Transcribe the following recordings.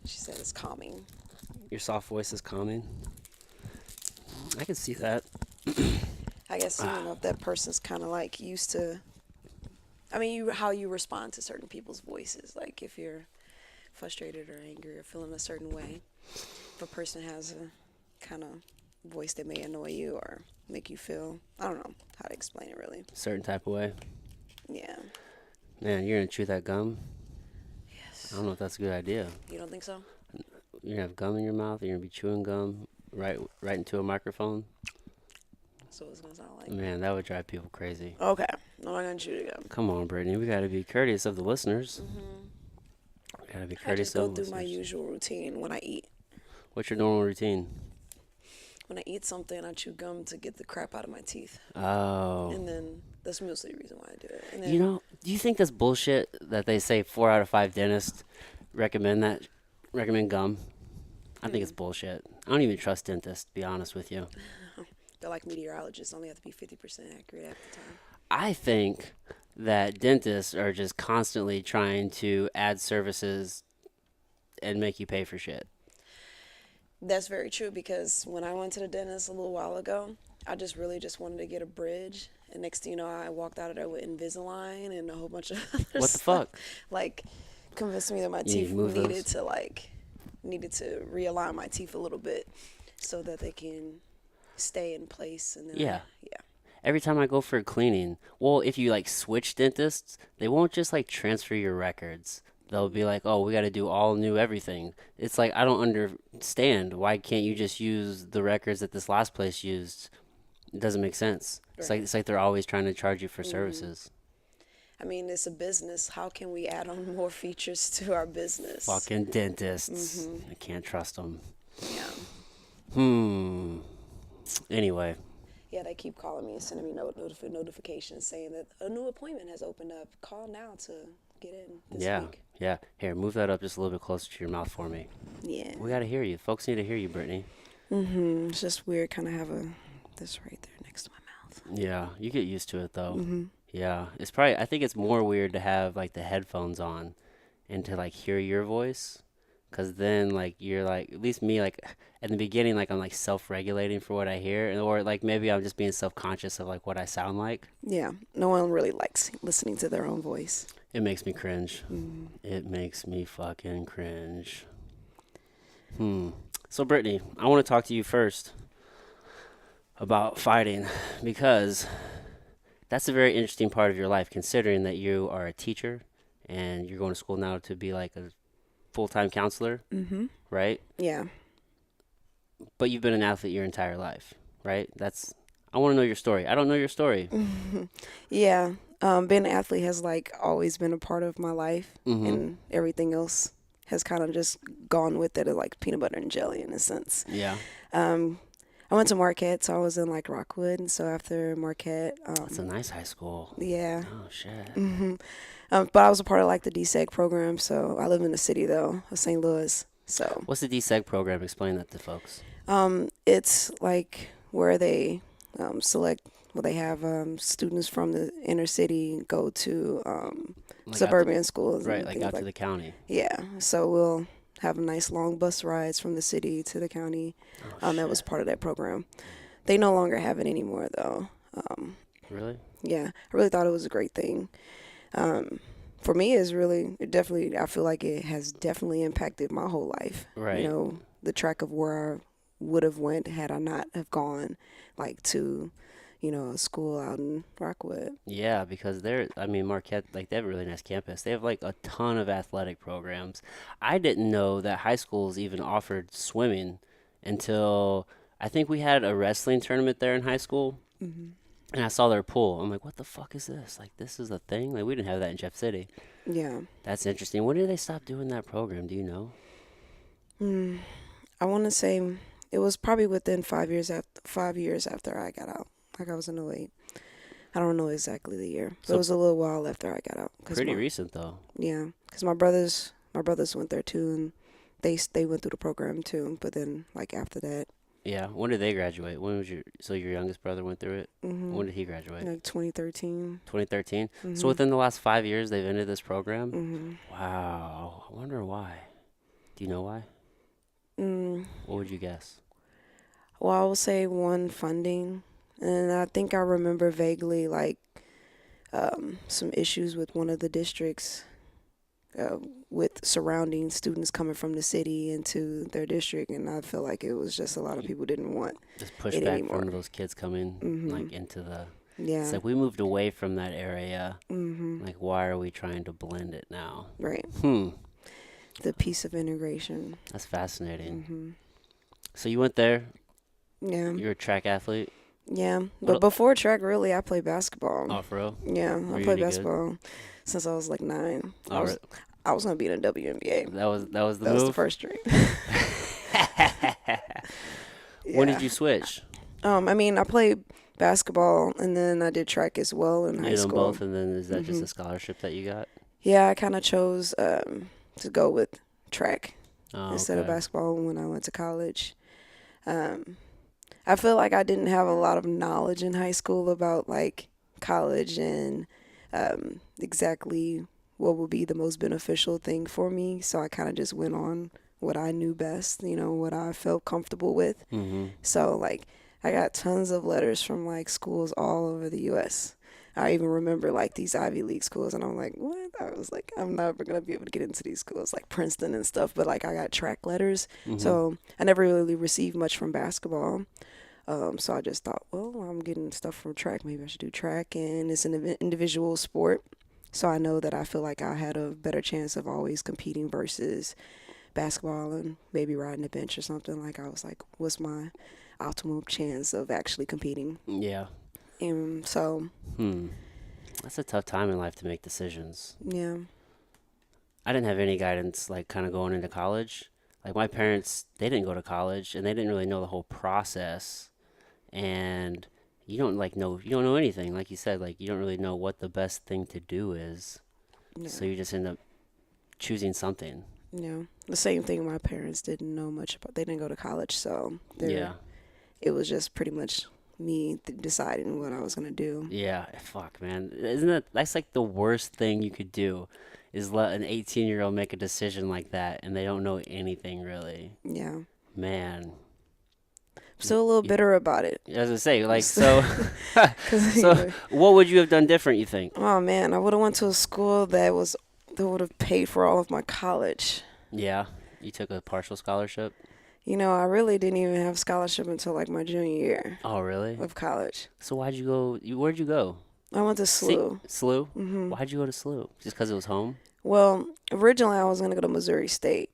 She said it's calming. Your soft voice is calming. I can see that. I guess Ah, if that person's kind of like used to. I mean, how you respond to certain people's voices. Like if you're frustrated or angry or feeling a certain way, if a person has a kind of voice that may annoy you or make you feel, I don't know how to explain it really. certain type of way. Yeah. Man, you're gonna chew that gum. I Yes. don't know if that's a good idea. You don't think so? You're gonna have gum in your mouth. You're gonna be chewing gum right into a microphone. So it's gonna sound like. Man, that would drive people crazy. Okay. I'm not gonna chew it again. Come on, Brittany. We gotta be courteous of the listeners. Hmm. We gotta be I just courteous go of the through my listeners. usual routine when I eat. What's your normal routine? When I eat something, I chew gum to get the crap out of my teeth, Oh. and then that's mostly the reason why I do it. And You then know, do you think that's bullshit that they say 4 out of 5 dentists recommend that recommend gum? I think it's hmm, bullshit. I don't even trust dentists, to be honest with you. they're like meteorologists, only have to be 50% accurate at the time. I think that dentists are just constantly trying to add services and make you pay for shit. That's very true because when I went to the dentist a little while ago, I just really just wanted to get a bridge. And next thing you know, I walked out of there with Invisalign and a whole bunch of other What the stuff. fuck? Like, convinced me that my You need to teeth move those? needed to realign my teeth a little bit so that they can stay in place. And then, Yeah. yeah. Every time I go for a cleaning, well, if you like switch dentists, they won't just like transfer your records. They'll be like, "Oh, we got to do all new everything." It's like I don't understand. Why can't you just use the records that this last place used? It doesn't make sense. Right. It's like they're always trying to charge you for Hmm. services. I mean, it's a business. How can we add on more features to our business? Fucking dentists. Hmm. I can't trust them. Yeah. Hmm. Anyway, Yeah, they keep calling me and sending me notifications saying that a new appointment has opened up. Call now to get in this yeah, week. yeah. Here, move that up just a little bit closer to your mouth for me. Yeah. We gotta hear you. Folks need to hear you, Brittany. It's just weird, kind of have a this right there next to my mouth. Yeah, you get used to it though. Hmm. Yeah, it's probably. I think it's more weird to have like the headphones on and to like hear your voice, cause then like you're like at least me like in the beginning like I'm like self-regulating for what I hear, or like maybe I'm just being self-conscious of like what I sound like. Yeah, no one really likes listening to their own voice. It makes me cringe. Mm. It makes me fucking cringe. Hmm. So Brittany, I want to talk to you first about fighting because that's a very interesting part of your life, considering that you are a teacher and you're going to school now to be like a full-time counselor, Mm-hmm. right? Yeah. But you've been an athlete your entire life, right? That's I want to know your story. I don't know your story. Yeah. Being an athlete has like always been a part of my life, Mm-hmm. and everything else has kind of just gone with it, like peanut butter and jelly in a sense. Yeah, Um, I went to Marquette, so I was in like Rockwood, and so after Marquette, that's a nice high school. yeah. Oh shit. Hmm. But I was a part of like the DSEG program, so I live in the city though, of St. Louis. So What's the DSEG program? Explain that to folks. it's like where they select, well, they have students from the inner city go to Like out to, suburban schools right, and like things out to like. the county. Yeah, so we'll have nice long bus rides from the city to the county. Oh That was shit. part of that program. They no longer have it anymore though. Um, Really? yeah, I really thought it was a great thing. Um, for me, it definitely, I feel like it has definitely impacted my whole life. Right. The track of where I would have went had I not have gone, like to, a school out in Rockwood. Yeah, because I mean, Marquette, like, they have a really nice campus. They have, like, a ton of athletic programs. I didn't know that high schools even offered swimming until I think we had a wrestling tournament there in high school, Hmm. and I saw their pool. I'm like, what the fuck is this? Like, this is a thing? Like, we didn't have that in Jeff City. Yeah. That's interesting. When did they stop doing that program? Do you know? Mm, I want to say it was probably within 5 years after I got out. Like I was in '08. I don't know exactly the year, but it So, was a little while after I got out. pretty recent, though. Yeah, because my brothers went there too, and they went through the program too. But then like after that, Yeah. When did they graduate? So your youngest brother went through it? hmm When did he graduate? like 2013. 2013? So Hmm. within the last 5 years, they've ended this program? Hmm. Wow. I wonder why. Do you know why? Mm, What would you guess? well, I will say one, funding. And I think I remember vaguely like some issues with one of the districts uh, with surrounding students coming from the city into their district. And I feel like it was just a lot of You people didn't want just it pushback anymore. from those kids coming Hmm. like into the. It's Yeah. like we moved away from that area. Hmm. Like, why are we trying to blend it now? Right. Hmm. The piece of integration. That's fascinating. Hmm. So you went there. Yeah. You're a track athlete. Yeah. What? But before track, really, I played basketball. Oh, for real? Yeah. Were I you played any good? basketball since I was like 9. All right. I was gonna be in the WNBA. That was the That was the move. first dream. When did Yeah. you switch? I mean, I played basketball and then I did track as well in You high did them school. both, and then is that just Hmm. a scholarship that you got? Yeah, I kind of chose to go with track Oh, instead of okay. basketball when I went to college. Um, I feel like I didn't have a lot of knowledge in high school about like college and exactly what would be the most beneficial thing for me. So I kind of just went on what I knew best, what I felt comfortable with. Mm-hmm. So like I got tons of letters from like schools all over the US. I even remember like these Ivy League schools and I'm like, what? I was like, I'm never gonna be able to get into these schools like Princeton and stuff, but like I got track letters. Mm-hmm. So I never really received much from basketball. So I just thought, well, I'm getting stuff from track. Maybe I should do track, and it's an individual sport. So I know that I feel like I had a better chance of always competing versus basketball and maybe riding the bench or something. Like I was like, what's my optimal chance of actually competing? Yeah. And so, That's a tough time in life to make decisions. yeah, I didn't have any guidance, like, kind of going into college. Like, my parents, they didn't go to college, and they didn't really know the whole process. And you don't know anything. Like you said, like, you don't really know what the best thing to do is. yeah, So you just end up choosing something. yeah. The same thing. My parents didn't know much about. They didn't go to college, so Yeah. it was just pretty much me deciding what I was gonna do. Yeah. Fuck, man. That's like the worst thing you could do is let an 18-year-old make a decision like that, and they don't know anything really. Yeah, Man. I'm still a little bitter about it. As I say, like, so, 'Cause, so what would you have done different, you think? oh man, I would have went to a school that would have paid for all of my college. Yeah. You took a partial scholarship? I really didn't even have scholarship until like my junior year Oh, really? of college. So why'd you go? Where'd you go? I went to SLU. SLU? Hmm. Why'd you go to SLU? Just because it was home? Well, originally I was gonna go to Missouri State,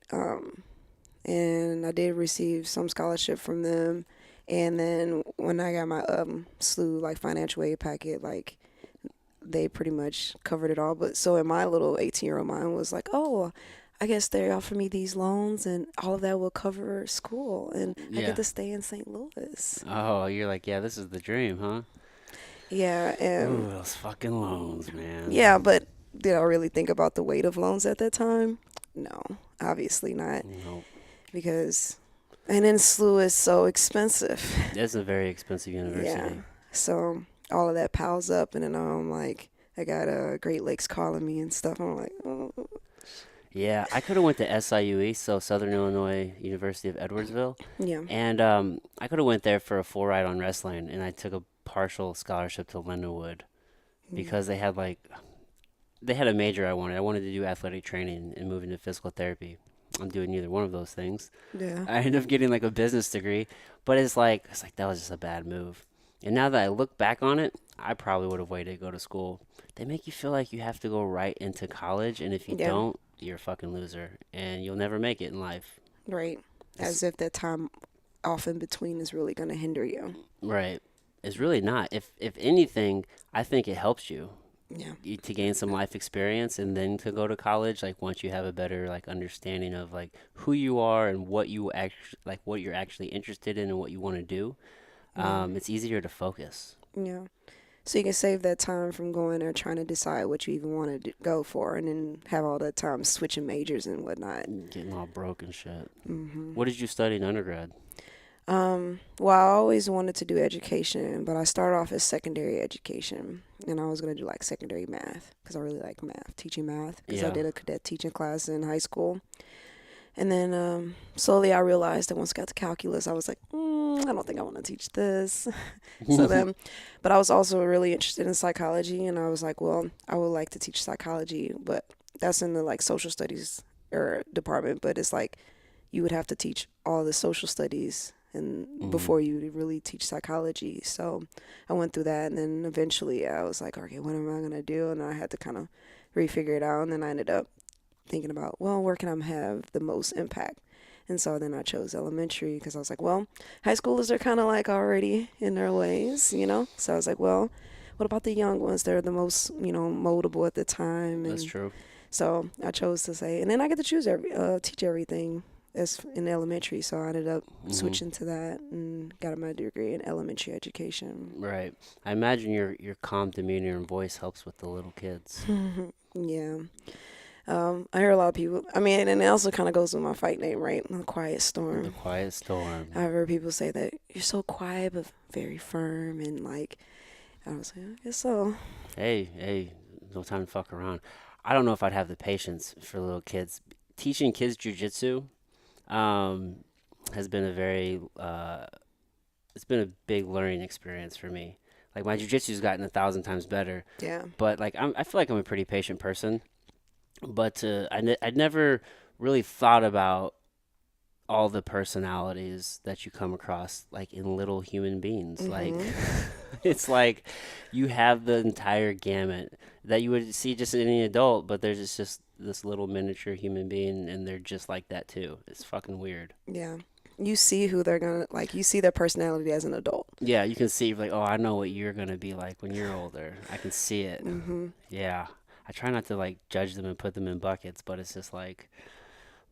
and I did receive some scholarship from them. And then when I got my SLU like financial aid packet, like they pretty much covered it all. But so in my little 18-year-old mind was like, oh, I guess they offer me these loans and all of that will cover school and I Yeah. get to stay in St. Louis. Oh, you're like, yeah, this is the dream, huh? Yeah, Ooh, and those fucking loans, man. yeah, but did I really think about the weight of loans at that time? No, obviously not, Nope. because and then SLU is so expensive. It's a very expensive Yeah, university. so all of that piles up, and then I'm like, I got Great Lakes calling me and stuff. I'm like, oh. Yeah, I could have went to SIUE, so Southern Illinois University of Edwardsville, Yeah, and I could have went there for a full ride on wrestling, and I took a partial scholarship to Lindenwood because they had a major I wanted. I wanted to do athletic training and move into physical therapy. I'm doing neither one of those things. yeah, I ended up getting like a business degree, but it's like that was just a bad move. And now that I look back on it, I probably would have waited to go to school. They make you feel like you have to go right into college, and if you Yeah. don't, you're a fucking loser, and you'll never make it in life. right. It's- As if that time off in between is really gonna hinder you. Right? It's really not. If anything, I think it helps you. Yeah, To gain some life experience and then to go to college, like once you have a better like understanding of like who you are and what you actually like what you're actually interested in and what you want to do, it's easier to focus. yeah. So you can save that time from going there trying to decide what you even want to go for, and then have all that time switching majors and whatnot. Getting all broke and shit. Hmm. What did you study in undergrad? Well, I always wanted to do education, but I started off as secondary education, and I was gonna do like secondary math because I really like math, teaching math, because I Yeah. did a cadet teaching class in high school. And then slowly I realized that once I got to calculus, I was like, I don't think I want to teach this. So then, but I was also really interested in psychology, and I was like, well, I would like to teach psychology, but that's in the like social studies or department, but it's like you would have to teach all the social studies and before you would really teach psychology. So I went through that, and then eventually I was like, okay, what am I gonna do? And I had to kind of refigure it out, and then I ended up thinking about, well, where can I have the most impact? And so then I chose elementary because I was like, well, high schoolers are kind of like already in their ways, you know? So I was like, well, what about the young ones? They're the most, moldable at the time. That's And true. so I chose to say, and then I get to choose teach everything as in elementary. So I ended up switching to that and got my degree in elementary education. Right. I imagine your calm demeanor and voice helps with the little kids. Yeah. I hear a lot of people. I mean, and it also kind of goes with my fight name, right? The Quiet The Storm. quiet storm. I've heard people say that you're so quiet but very firm, and like, I was like, I guess so. Hey, no time to fuck around. I don't know if I'd have the patience for little kids. Teaching kids jujitsu um, has been a very it's been a big learning experience for me. Like my jujitsu's gotten 1,000 times better, Yeah. but like I feel like I'm a pretty patient person. But I'd never really thought about all the personalities that you come across like in little human beings. Like it's like you have the entire gamut that you would see just in any adult, but there's just this little miniature human being and they're just like that too. It's fucking weird. Yeah. You see who they're gonna like. You see their personality as an adult. Yeah, you can see like, oh, I know what you're gonna be like when you're older. I can see it. Yeah. I try not to like judge them and put them in buckets, but it's just like,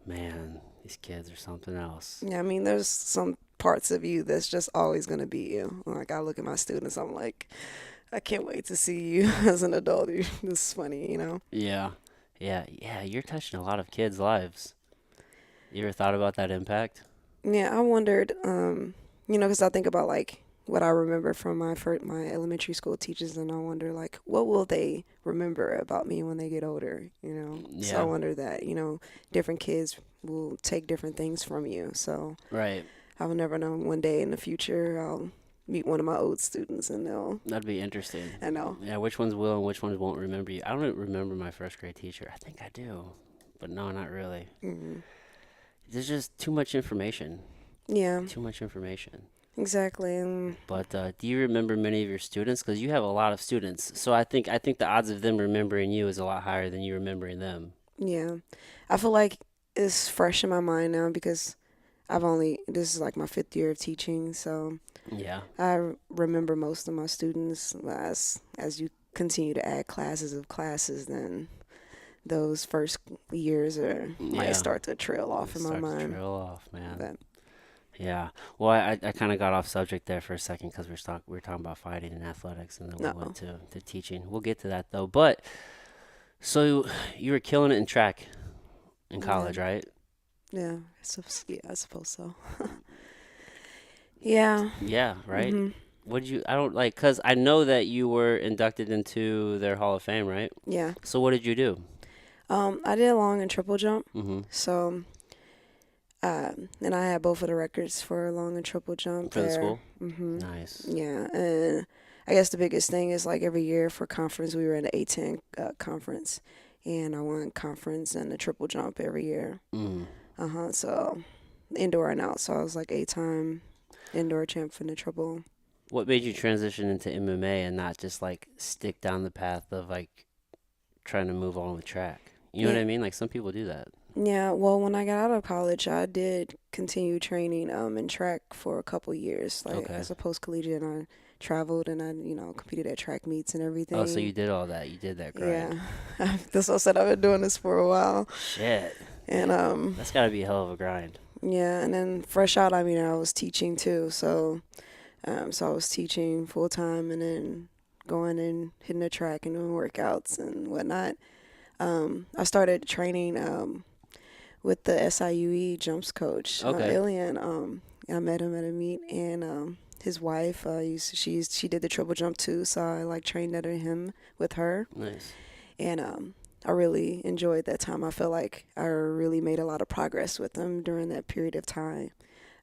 man, these kids are something else. Yeah. I mean, there's some parts of you that's just always gonna be you. Like I look at my students, I'm like, I can't wait to see you as an adult. This is funny, you know. Yeah. Yeah, you're touching a lot of kids' lives. You ever thought about that impact? Yeah, I wondered, because I think about like what I remember from my elementary school teachers, and I wonder like what will they remember about me when they get older, you know? So I Yeah. wonder that different kids will take different things from you. So Right. I will never know. One day in the future, I'll meet one of my old students, and they'll. That'd be interesting. I know. Yeah, which ones will and which ones won't remember you? I don't remember my first grade teacher. I think I do, but no, not really. There's just too much information. Yeah, Too much information. exactly. And But do you remember many of your students? Because you have a lot of students, so I think the odds of them remembering you is a lot higher than you remembering them. yeah, I feel like it's fresh in my mind now because this is like my fifth year of teaching, so Yeah. I remember most of my students. As you continue to add classes of classes, then those first years might Yeah. start to trail off in my Start to mind. trail off, man. But Yeah. Well, I kind of got off subject there for a second because we were talking about fighting and athletics, and then we no, went to teaching. We'll get to that though. But so you were killing it in track in yeah, college, right? yeah, yeah, I suppose so. Yeah. Yeah, right. hmm What did you? I don't like because I know that you were inducted into their Hall of Fame, right? Yeah. So what did you do? I did a long and triple jump, Mm-hmm. so and I had both of the records for long and triple jump For the there. school. hmm Nice. Yeah, and I guess the biggest thing is like every year for conference, we were in the A10 conference, and I won conference and the triple jump every year. Mm. So indoor and out. So I was like 8-time indoor champ for the triple. What made you transition into MMA and not just like stick down the path of like trying to move on with track? You know what Yeah, I mean? Like some people do that. yeah. Well, when I got out of college, I did continue training in track for a couple years. Like Okay. as a post collegiate, I traveled and I competed at track meets and Oh, so you everything. did all that. You did that grind. Yeah, that's what I said. I've been doing this for a while, Shit. and That's got to be a hell of a grind. yeah, and then fresh out, I mean, I was teaching too, so I was teaching full time and then going and hitting the track and doing workouts and whatnot. I started training with the SIUE jumps coach, Okay. Ilian. I met him at a meet, and his wife, she did the triple jump too, so I like trained under him with her, Nice. and I really enjoyed that time. I felt like I really made a lot of progress with them during that period of time.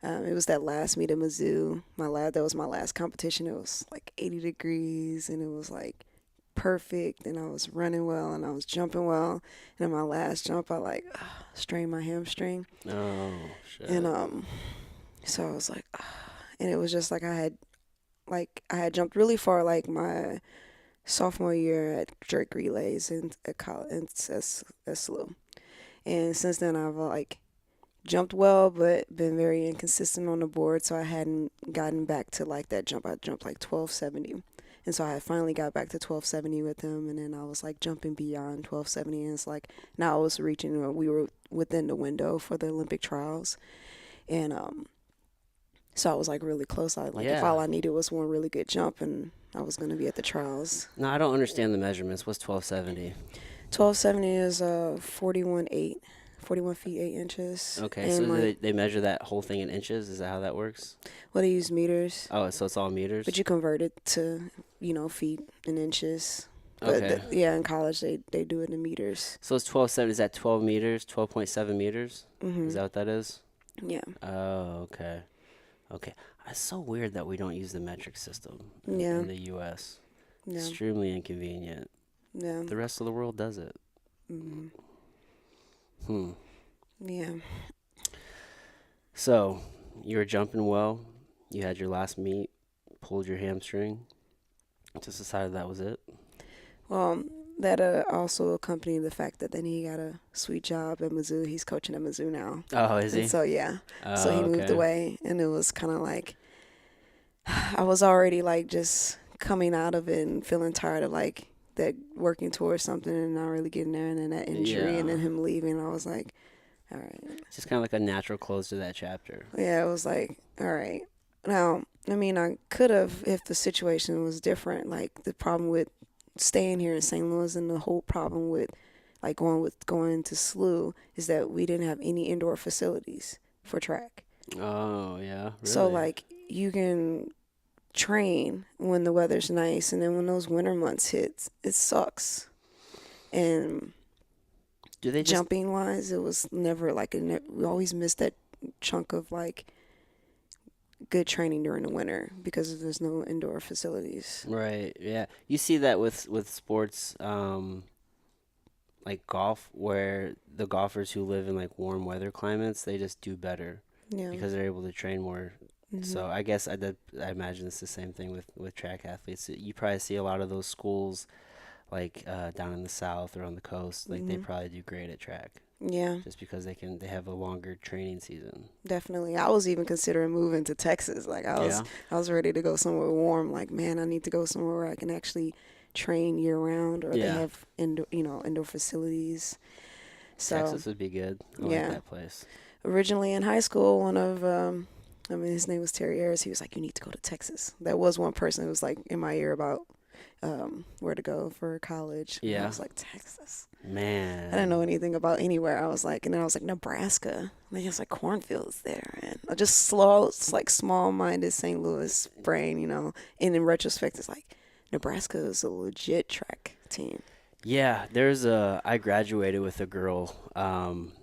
It was that last meet at Mizzou. That was my last competition. It was like 80 degrees, and it was like perfect, and I was running well, and I was jumping well. And in my last jump, I like strained my hamstring, Oh shit. and so I was like, and it was just like I had jumped really far, like my sophomore year at jerk relays and at college and SLU. And since then, I've like jumped well, but been very inconsistent on the board. So I hadn't gotten back to like that jump. I jumped like 1270. And so I finally got back to 1270 with him. And then I was like jumping beyond 1270. And it's like now I was reaching, we were within the window for the Olympic trials. And so I was like really close. If all I needed was one really good jump, and I was going to be at the trials. No, I don't understand the measurements. What's 1270? 1270 is 41 feet 8 inches. Okay, and so like, they measure that whole thing in inches. Is that how that works? well, they use meters, Oh, so it's all meters. but you convert it to feet and inches. But Okay. in college they do it in meters. So it's 1270. Is that 12 meters? 12.7 meters? Mm-hmm. Is that what that is? Yeah. Oh, okay. Okay. It's so weird that we don't use the metric system Yeah. in the U.S. Yeah. Extremely inconvenient. Yeah. The rest of the world does it. Mm-hmm. Yeah. So you were jumping well. You had your last meet, pulled your hamstring. Just decided that was it. Well, that also accompanied the fact that then he got a sweet job at Mizzou. He's coaching at Mizzou now. Oh, is he? And so yeah. Oh, So he moved okay. away, and it was kind of like I was already like just coming out of it and feeling tired of like that working towards something and not really getting there, and then that injury, and then him leaving. I was like, all right. It's just kind of like a natural close to that chapter. Yeah, it was like, all right. Now, I mean, I could have if the situation was different. Like the problem with staying here in St. Louis, and the whole problem with like going to SLU is that we didn't have any indoor facilities for track. Oh, yeah. Really? So like you can train when the weather's nice, and then when those winter months hit, it sucks. And do they just, jumping wise, it was never like we always missed that chunk of like good training during the winter because there's no indoor facilities. right? Yeah, you see that with sports, like golf, where the golfers who live in like warm weather climates, they just do better Yeah. because they're able to train more. Mhm. So I guess I imagine it's the same thing with track athletes. You probably see a lot of those schools like down in the south or on the coast, like they Mhm. probably do great at track Yeah, just because they have a longer training season. definitely. I was even considering moving to Texas. Like Yeah. I was ready to go somewhere warm. Like, man, I need to go somewhere where I can actually train year round, or they Yeah. have indoor facilities. So Texas would be good. I Yeah. like that place. originally in high school, one of his name was Terry Harris. He was like, "You need to go to Texas." That was one person who was like in my ear about where to go for college. And Yeah. I was like, Texas. Man. I didn't know anything about anywhere. I was like, and then I was like, Nebraska. And then he was like, cornfields there. And I just slow, it's like small-minded St. Louis brain, And in retrospect, it's like, Nebraska is a legit track team. Yeah, I graduated with a girl.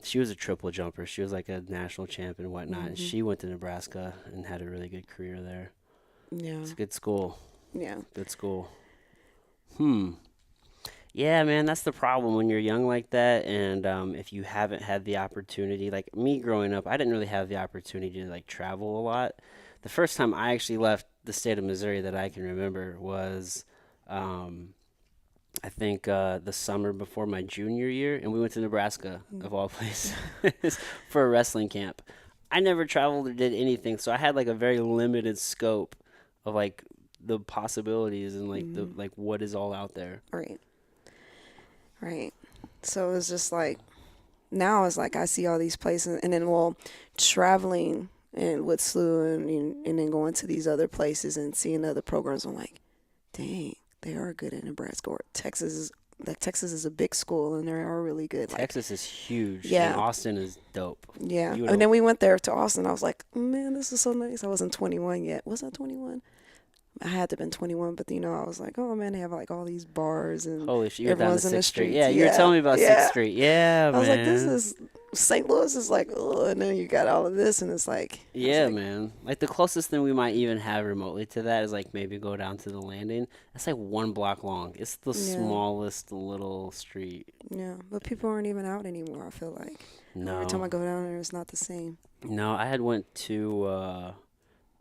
She was a triple jumper. She was like a national champ and whatnot. And she went to Nebraska and had a really good career there. Yeah. It's a good school. Yeah. Good school. Yeah, man, that's the problem when you're young like that, and if you haven't had the opportunity, like me growing up, I didn't really have the opportunity to like travel a lot. The first time I actually left the state of Missouri that I can remember was, I think the summer before my junior year, and we went to Nebraska, of all places, for a wrestling camp. I never traveled or did anything, so I had like a very limited scope of like the possibilities and like the like what is all out there. Right. Right. So it's just like, now it's like I see all these places, and then, traveling and with SLU and then going to these other places and seeing other programs, I'm like, dang, they are good in Nebraska. Or Texas is a big school, and they are really good. Like, Texas is huge. Yeah. And Austin is dope. yeah. You And then we went there to Austin. I was like, man, this is so nice. I wasn't 21 yet. Was I 21? I had to been 21, but I was like, oh man, they have like all these bars and Holy shit, you were down to everyone's in the 6th Street. streets. Yeah, you were Yeah, telling me about 6th yeah. Street. Yeah, I was like, this man. is St. Louis is like, oh, and then you got all of this, and it's like, I was Yeah, like, man. Like the closest thing we might even have remotely to that is like maybe go down to the landing. That's like 1 block long. It's the yeah, smallest little street. yeah. But people aren't even out anymore. I feel like every time I No. go down there, it's not the same. No, I had went to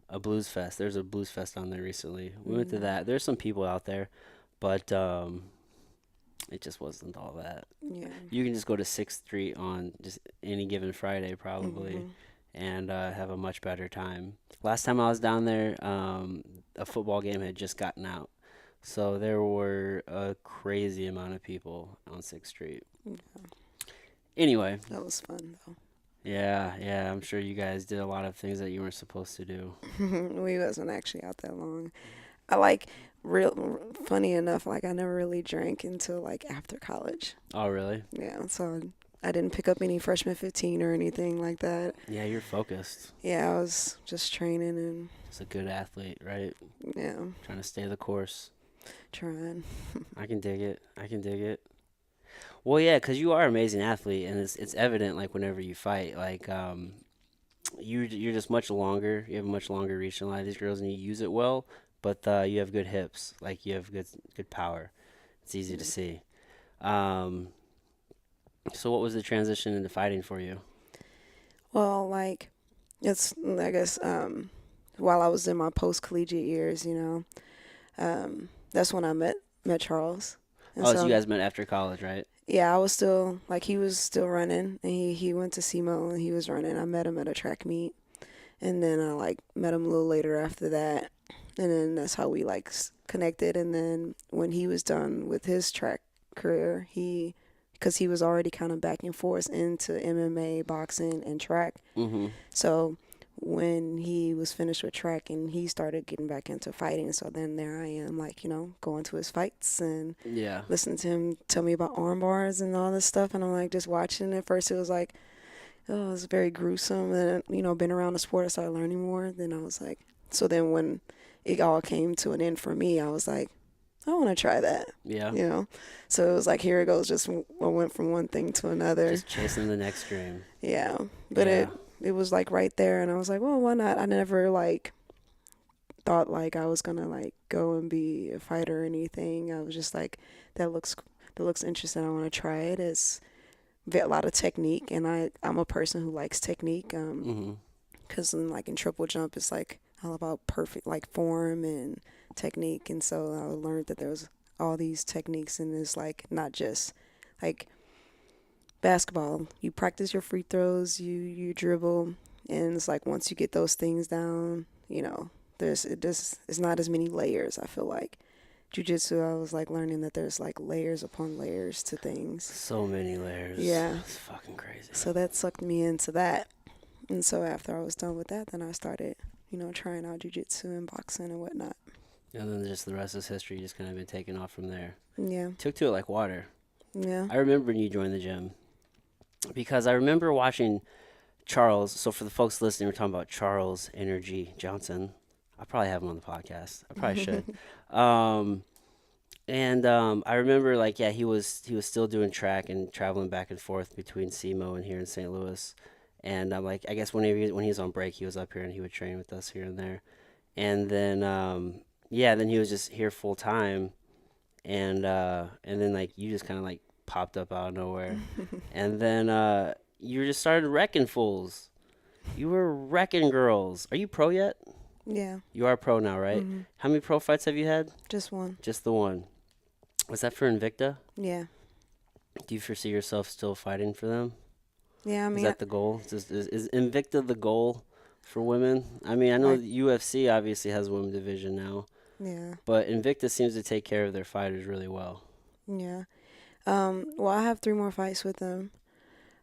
a blues fest. There's a blues fest down there recently. We went to Mm, that. There's some people out there, but it just wasn't all that. yeah. You can just go to 6th Street on just any given Friday probably Hmm. and have a much better time. Last time I was down there, a football game had just gotten out. So there were a crazy amount of people on 6th Street. Yeah, Anyway, that was fun though. yeah, I'm sure you guys did a lot of things that you weren't supposed to do. We wasn't actually out that long. I like funny enough, like I never really drank until like after college. Oh, really? Yeah, so I didn't pick up any freshman 15 or anything like that. Yeah, you're focused. Yeah, I was just training and Just a good athlete, right? yeah, Trying to stay the course. trying. I can dig it. I can dig it. Well, yeah, 'cause you are an amazing athlete, and it's evident like whenever you fight, like you're just much longer. You have a much longer reach than a lot of these girls, and you use it well. But you have good hips. Like you have good power. It's easy to see. Um, so what was the transition into fighting for you? Well, like it's I guess while I was in my post collegiate years, that's when I met Charles. And Oh, so you so guys met after college, right? yeah, I was still like he was still running, and he went to SEMO and he was running. I met him at a track meet, and then I like met him a little later after that, and then that's how we like connected. And then when he was done with his track career, because he was already kind of back and forth into MMA, boxing, and track. Mm-hmm. So when he was finished with track and he started getting back into fighting, so then there I am, like going to his fights and Yeah. listening to him tell me about arm bars and all this stuff, and I'm like just watching. At first it was like, oh, it was very gruesome, and been around the sport, I started learning more. Then I was like, so then when it all came to an end for me, I was like, I want to try that, Yeah. so it was like, here it goes, just I went from one thing to another. Just chasing the next dream. Yeah, but Yeah. it was like right there, and I was like, well, why not? I never like thought like I was gonna like go and be a fighter or anything. I was just like, that looks interesting. I want to try it. It's a lot of technique, and I'm a person who likes technique. Mm-hmm. Because in triple jump, it's like all about perfect like form and technique, and so I learned that there was all these techniques, and it's like not just like basketball. You practice your free throws, you dribble, and it's like once you get those things down, it's not as many layers. I feel like jiu-jitsu, I was like learning that there's like layers upon layers to things. So many layers. Yeah. It's fucking crazy. So that sucked me into that. And so after I was done with that, then I started, trying out jiu-jitsu and boxing and whatnot. And then just the rest is history. You just kind of been taking off from there. Yeah. Took to it like water. Yeah. I remember when you joined the gym because I remember watching Charles. So for the folks listening, we're talking about Charles Energy Johnson. I probably have him on the podcast. I probably should. I remember like, yeah, he was still doing track and traveling back and forth between SEMO and here in St. Louis. And I'm like, I guess when he was on break, he was up here and he would train with us here and there. And then, then he was just here full time. And then like you just kind of like popped up out of nowhere. And then you just started wrecking fools. You were wrecking girls. Are you pro yet? Yeah. You are pro now, right? Mhm. How many pro fights have you had? Just one. Just the one. Was that for Invicta? Yeah. Do you foresee yourself still fighting for them? Yeah, I Is mean, that the goal? Is Invicta the goal for women? I mean, I know Like- the UFC obviously has a women's division now, yeah. but Invicta seems to take care of their fighters really well. Yeah. Well, I have 3 more fights with them.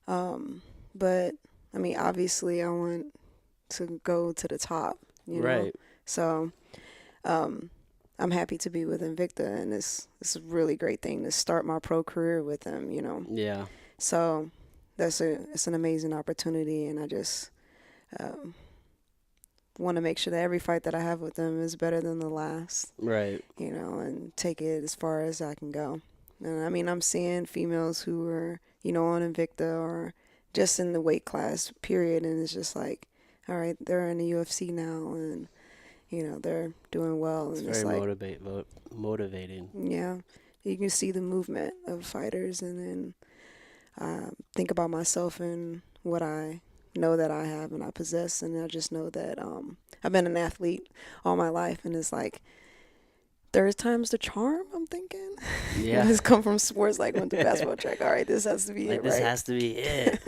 But I mean, obviously I want to go to the top, Right. So, I'm happy to be with Invicta, and it's a really great thing to start my pro career with them, Yeah. So it's an amazing opportunity, and I just want to make sure that every fight that I have with them is better than the last, Right. and take it as far as I can go. And I mean, I'm seeing females who are, on Invicta or just in the weight class, period. And it's just like, all right, they're in the UFC now and, they're doing well. It's And very it's like, motivating. yeah, you can see the movement of fighters. And then think about myself and what I know that I have and I possess. And I just know that I've been an athlete all my life. And it's like, third time's the charm, I'm thinking. Yeah. It's come from sports, like went to basketball track. All right, this has to be Like, it, this right? has to be it.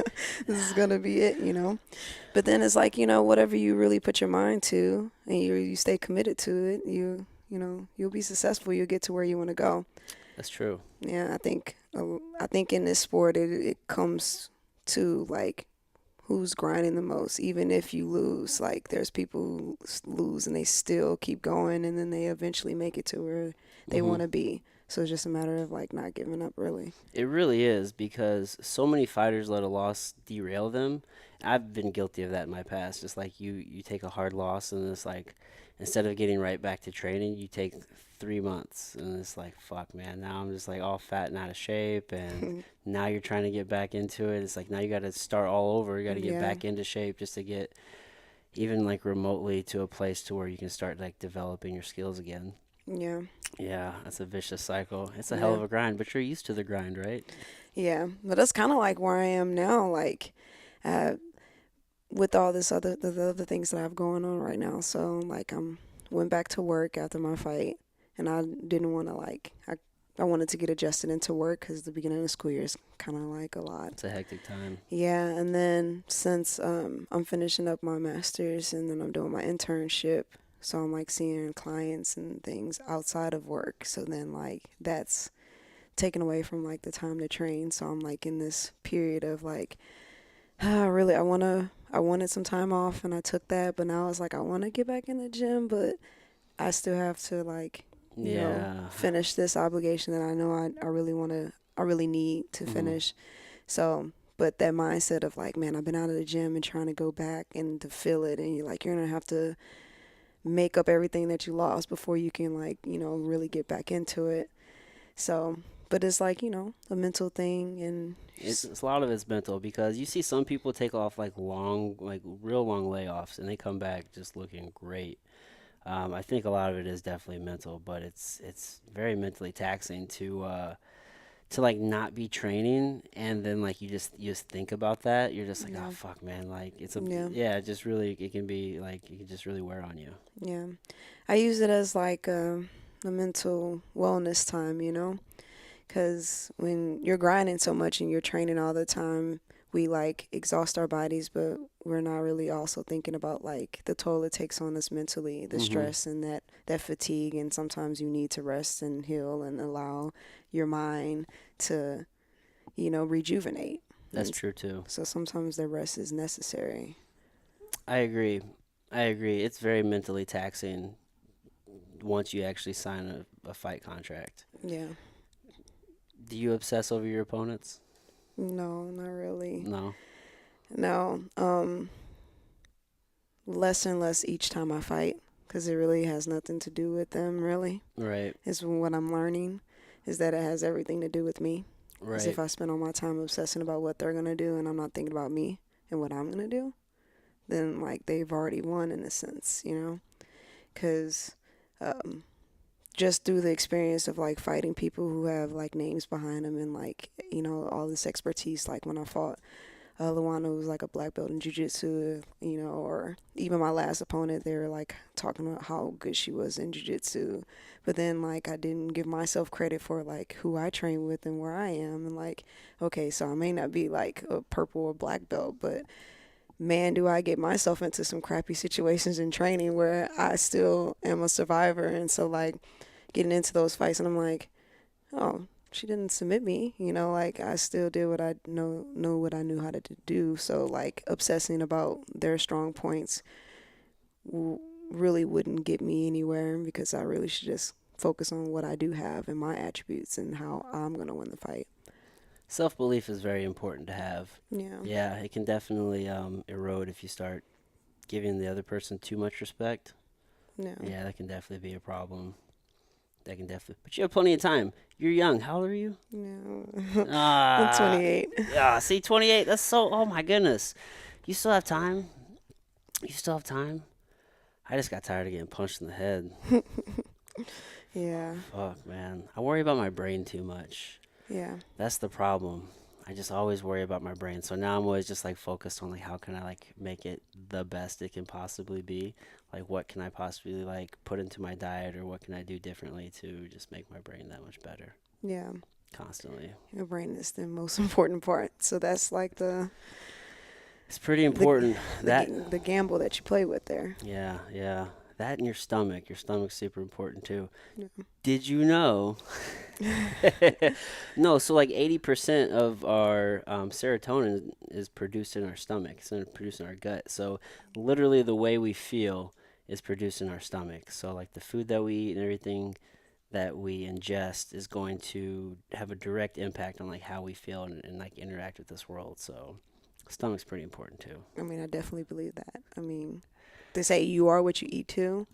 This is gonna be it. But then it's like, whatever you really put your mind to and you stay committed to it, you'll be successful. You'll get to where you want to go. That's true. Yeah, I think in this sport it comes to like who's grinding the most. Even if you lose, like there's people who lose and they still keep going, and then they eventually make it to where they want to be. So it's just a matter of like not giving up, really. It really is, because so many fighters let a loss derail them. I've been guilty of that in my past. Just like you take a hard loss and it's like, instead of getting right back to training, you take 3 months and it's like, fuck, man. Now I'm just like all fat and out of shape, and now you're trying to get back into it. It's like now you got to start all over. You got to get Yeah. back into shape just to get even like remotely to a place to where you can start like developing your skills again. Yeah. Yeah, that's a vicious cycle. It's a hell Yeah. of a grind, but you're used to the grind, right? Yeah, but that's kind of like where I am now, like uh, with all the other things that I have going on right now. So like went back to work after my fight, and I didn't want to I wanted to get adjusted into work because the beginning of the school year is kind of like a lot. It's a hectic time. Yeah, and then since I'm finishing up my master's and then I'm doing my internship, so I'm like seeing clients and things outside of work. So then like that's taken away from like the time to train. So I'm like in this period of like, really, I wanted some time off and I took that, but now it's like I want to get back in the gym, but I still have to like, Yeah. finish this obligation that I know I really need to finish. So, but that mindset of like, man, I've been out of the gym and trying to go back and to feel it, and you're gonna have to make up everything that you lost before you can like, really get back into it. So, but it's like, a mental thing, and It's a lot of it's mental, because you see some people take off like real long layoffs, and they come back just looking great. I think a lot of it is definitely mental, but it's very mentally taxing to like not be training, and then like you just think about that. You're just like, yeah, oh fuck, man. Like yeah, yeah, it just really, it can be like, it can just really wear on you. yeah. I use it as like a mental wellness time, because when you're grinding so much and you're training all the time, we like exhaust our bodies, but we're not really also thinking about like the toll it takes on us mentally, the stress and that fatigue. And sometimes you need to rest and heal and allow your mind to, rejuvenate. That's And true too. so sometimes the rest is necessary. I agree. I agree. It's very mentally taxing once you actually sign a fight contract. Yeah. Do you obsess over your opponents? No, not really. No. No. Less and less each time I fight, because it really has nothing to do with them, really. Right. Is what I'm learning is that it has everything to do with me. Because Right. if I spend all my time obsessing about what they're going to do and I'm not thinking about me and what I'm going to do, then like they've already won in a sense, Because just through the experience of like fighting people who have like names behind them and like, all this expertise, like when I fought Luana, who was like a black belt in jiu-jitsu, or even my last opponent, they were like talking about how good she was in jiu-jitsu. But then like I didn't give myself credit for like who I train with and where I am. And like, okay, so I may not be like a purple or black belt, but man, do I get myself into some crappy situations in training where I still am a survivor. And so like getting into those fights and I'm like, oh, she didn't submit me, like I still did what I know what I knew how to do. So like obsessing about their strong points really wouldn't get me anywhere, because I really should just focus on what I do have and my attributes and how I'm going to win the fight. Self-belief is very important to have. Yeah. Yeah, it can definitely erode if you start giving the other person too much respect, No. yeah, that can definitely be a problem. That can definitely. But you have plenty of time. You're young. How old are you? No. I'm Ah, 28. see, 28. That's so. Oh my goodness. You still have time. You still have time. I just got tired of getting punched in the head. Yeah. Fuck, man. I worry about my brain too much. Yeah. That's the problem. I just always worry about my brain. So now I'm always just like focused on like how can I like make it the best it can possibly be? Like what can I possibly like put into my diet or what can I do differently to just make my brain that much better Yeah. constantly. Your brain is the most important part. So that's like It's pretty important that the gamble that you play with there. yeah, yeah. That and your stomach. Your stomach's super important too. Yeah. Did you know? No, so like 80% of our serotonin is produced in our stomach. It's produced in our gut. So literally the way we feel is produced in our stomach. So like the food that we eat and everything that we ingest is going to have a direct impact on like how we feel and like interact with this world. So stomach's pretty important too. I mean, I definitely believe that. I mean, they say you are what you eat too.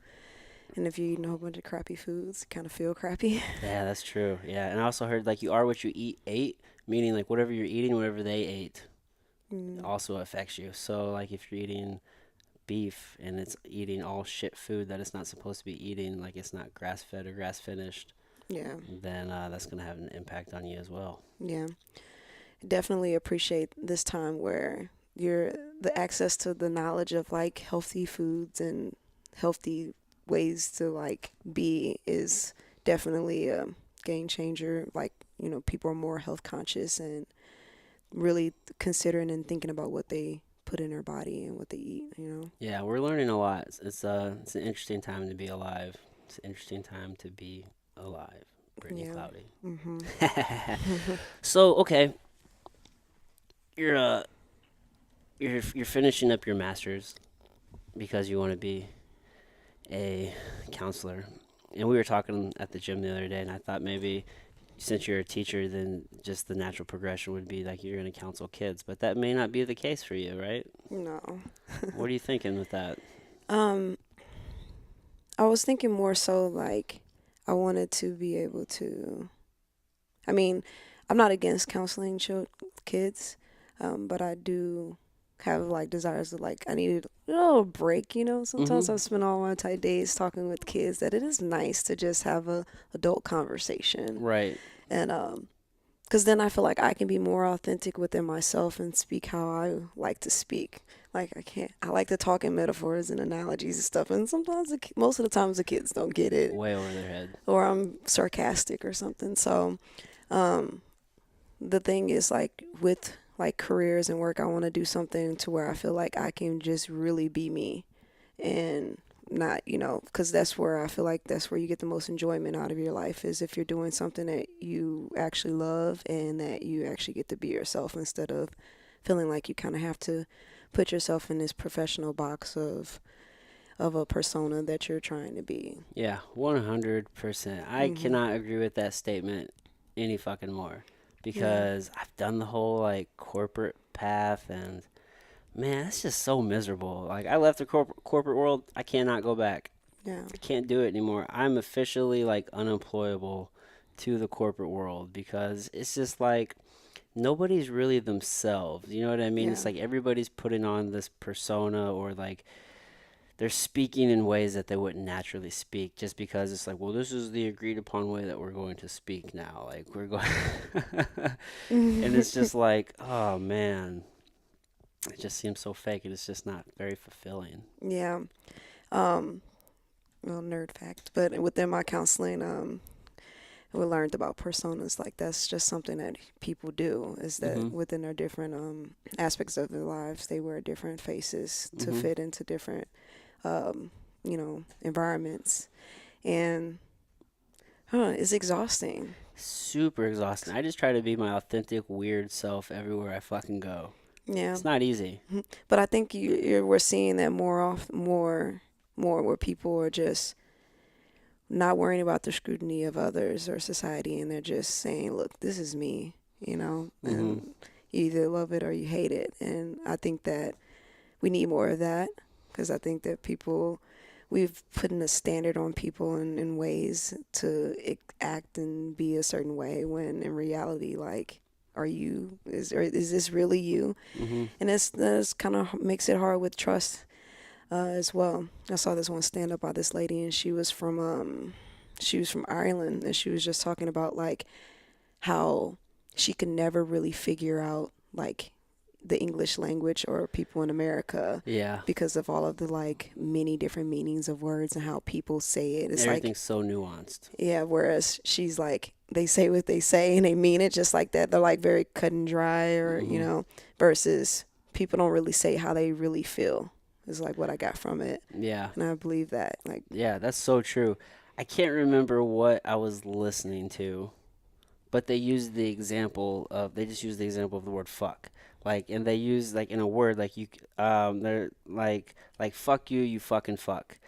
And if you're eating a whole bunch of crappy foods, you kind of feel crappy. Yeah, that's true. Yeah, and I also heard like you are what you ate, meaning like whatever you're eating, whatever they ate, Mm, also affects you. So like if you're eating beef and it's eating all shit food that it's not supposed to be eating, like it's not grass fed or grass finished, yeah. then that's gonna have an impact on you as well. Yeah. Definitely appreciate this time where you're the access to the knowledge of like healthy foods and healthy ways to like be is definitely a game changer. Like, people are more health conscious and really considering and thinking about what they put in their body and what they eat. Yeah, we're learning a lot. It's an interesting time to be alive. It's an interesting time to be alive. Brittney Yeah. Cloudy. Mhm. So okay, you're you're finishing up your master's because you want to be a counselor. And we were talking at the gym the other day, and I thought maybe since you're a teacher, then just the natural progression would be like you're going to counsel kids. But that may not be the case for you, right? No. What are you thinking with that? Um I was thinking more so like I wanted to be able to. I mean, I'm not against counseling kids, but I do have like desires to like I need a little break. Sometimes Mm-hmm. I spend all my tight days talking with kids that it is nice to just have a adult conversation, Right. and because then I feel like I can be more authentic within myself and speak how I like to speak. Like I like to talk in metaphors and analogies and stuff, and sometimes most of the times the kids don't get it, Way over their head. or I'm sarcastic or something. So, the thing is like with like careers and work, I want to do something to where I feel like I can just really be me and not, because that's where I feel like that's where you get the most enjoyment out of your life is if you're doing something that you actually love and that you actually get to be yourself instead of feeling like you kind of have to put yourself in this professional box of a persona that you're trying to be. Yeah, 100%. I Mhm. cannot agree with that statement any fucking more Yeah. because I've done the whole like corporate path and man, it's just so miserable. Like I left the corporate world, I cannot go back. Yeah. I can't do it anymore. I'm officially like unemployable to the corporate world because it's just like nobody's really themselves. You know what I mean? Yeah. It's like everybody's putting on this persona or like they're speaking in ways that they wouldn't naturally speak just because it's like, well, this is the agreed upon way that we're going to speak now. Like we're going and it's just like, oh man, it just seems so fake and it's just not very fulfilling. Yeah. Um, well, nerd fact, but within my counseling, we learned about personas. Like that's just something that people do. Is that Mhm. within their different aspects of their lives, they wear different faces to Mhm. fit into different environments, and it's exhausting. Super exhausting. I just try to be my authentic weird self everywhere I fucking go. Yeah, It's not easy. but I think we're seeing that more where people are just not worrying about the scrutiny of others or society, and they're just saying, "Look, this is me," Mhm. and you either love it or you hate it. And I think that we need more of that because I think that we've put in a standard on people in ways to act and be a certain way when in reality, like, is this really you? Hmm. And that's kind of makes it hard with trust as well. I saw this one stand up by this lady, and she was from Ireland, and she was just talking about like how she could never really figure out like the English language or people in America Yeah. because of all of the like many different meanings of words and how people say it. It's like, Everything's so nuanced. yeah, whereas she's like, they say what they say and they mean it just like that. They're like very cut and dry, or, Hmm. versus people don't really say how they really feel, is like what I got from it. Yeah. And I believe that. Like, Yeah, that's so true. I can't remember what I was listening to, but they just used the example of the word fuck. Like, and they use like in a word like they're like fuck you, you fucking fuck.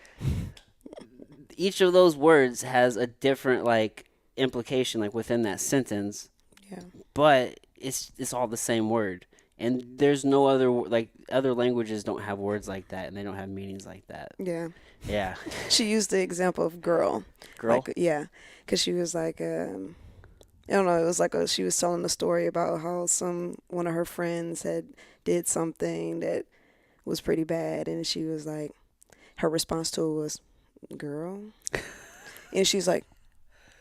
Each of those words has a different like implication like within that sentence, yeah. but it's all the same word. And there's no other like other languages don't have words like that, and they don't have meanings like that. Yeah. Yeah. She used the example of girl. Girl. Like, yeah. Because she was like, I don't know, it was like she was telling a story about how one of her friends had did something that was pretty bad. And she was like, her response to it was, girl. And she's like,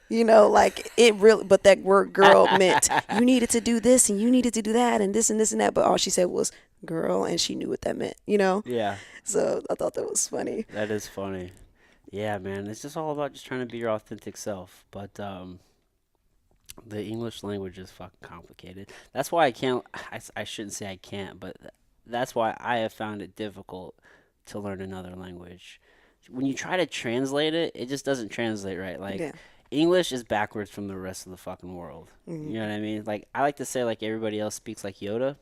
like it really, but that word girl meant you needed to do this and you needed to do that and this and this and that. But all she said was girl, and she knew what that meant. Yeah. So I thought that was funny. That is funny. Yeah, man. It's just all about just trying to be your authentic self. But the English language is fucking complicated. That's why I can't. I shouldn't say I can't, but that's why I have found it difficult to learn another language. When you try to translate it, it just doesn't translate right. Like Yeah. English is backwards from the rest of the fucking world. Mhm. You know what I mean? Like I like to say, like everybody else speaks like Yoda.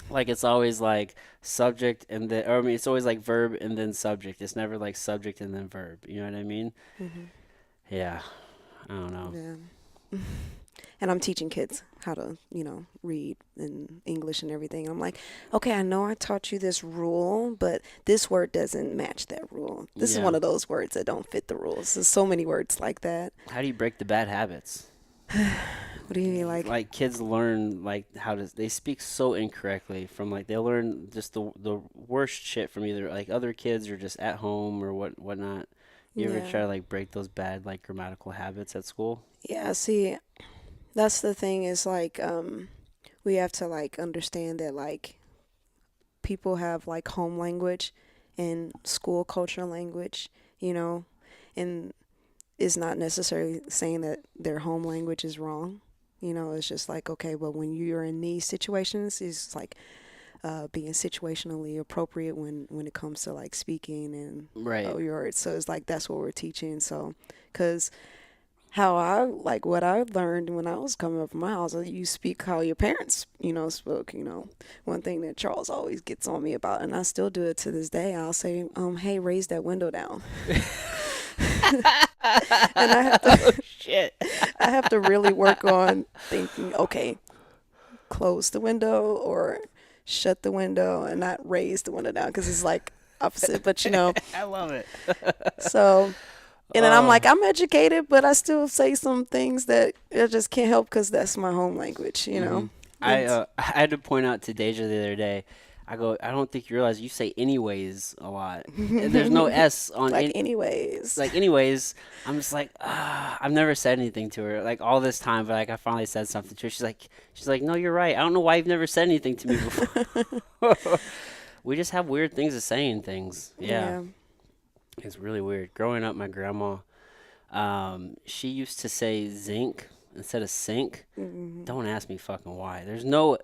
Like it's always like subject and then, or I mean, it's always like verb and then subject. It's never like subject and then verb. You know what I mean? Mhm. Yeah. I don't know. Yeah. And I'm teaching kids how to, read in English and everything. And I'm like, okay, I know I taught you this rule, but this word doesn't match that rule. This is Yeah. one of those words that don't fit the rules. There's so many words like that. How do you break the bad habits? What do you mean, like? Like kids learn like they speak so incorrectly from like they learn just the worst shit from either like other kids or just at home or whatnot. You ever Yeah. try to like break those bad like grammatical habits at school? Yeah, see, that's the thing is like, we have to like understand that like people have like home language and school culture language, and it's not necessarily saying that their home language is wrong. It's just like, okay, but when you're in these situations, it's like being situationally appropriate when it comes to like speaking and Right. your words. So it's like that's what we're teaching. So, because what I learned when I was coming up from my house, you speak how your parents, spoke. One thing that Charles always gets on me about, and I still do it to this day. I'll say, hey, raise that window down. And I have to, Oh shit. I have to really work on thinking, okay, close the window or shut the window and not raise the window down because it's like opposite. But I love it. so, and then I'm Oh. like, I'm educated, but I still say some things that I just can't help because that's my home language. Mhm. I had to point out to Deja the other day. I go, I don't think you realize you say anyways a lot. And there's no S on like, any. anyways. Like anyways, I'm just like, I've never said anything to her like all this time, but like I finally said something to her. She's like, no, you're right. I don't know why you've never said anything to me before. We just have weird things to say in things. Yeah, it's really weird. Growing up, my grandma, she used to say zinc instead of sink. Hmm. Don't ask me fucking why. There's no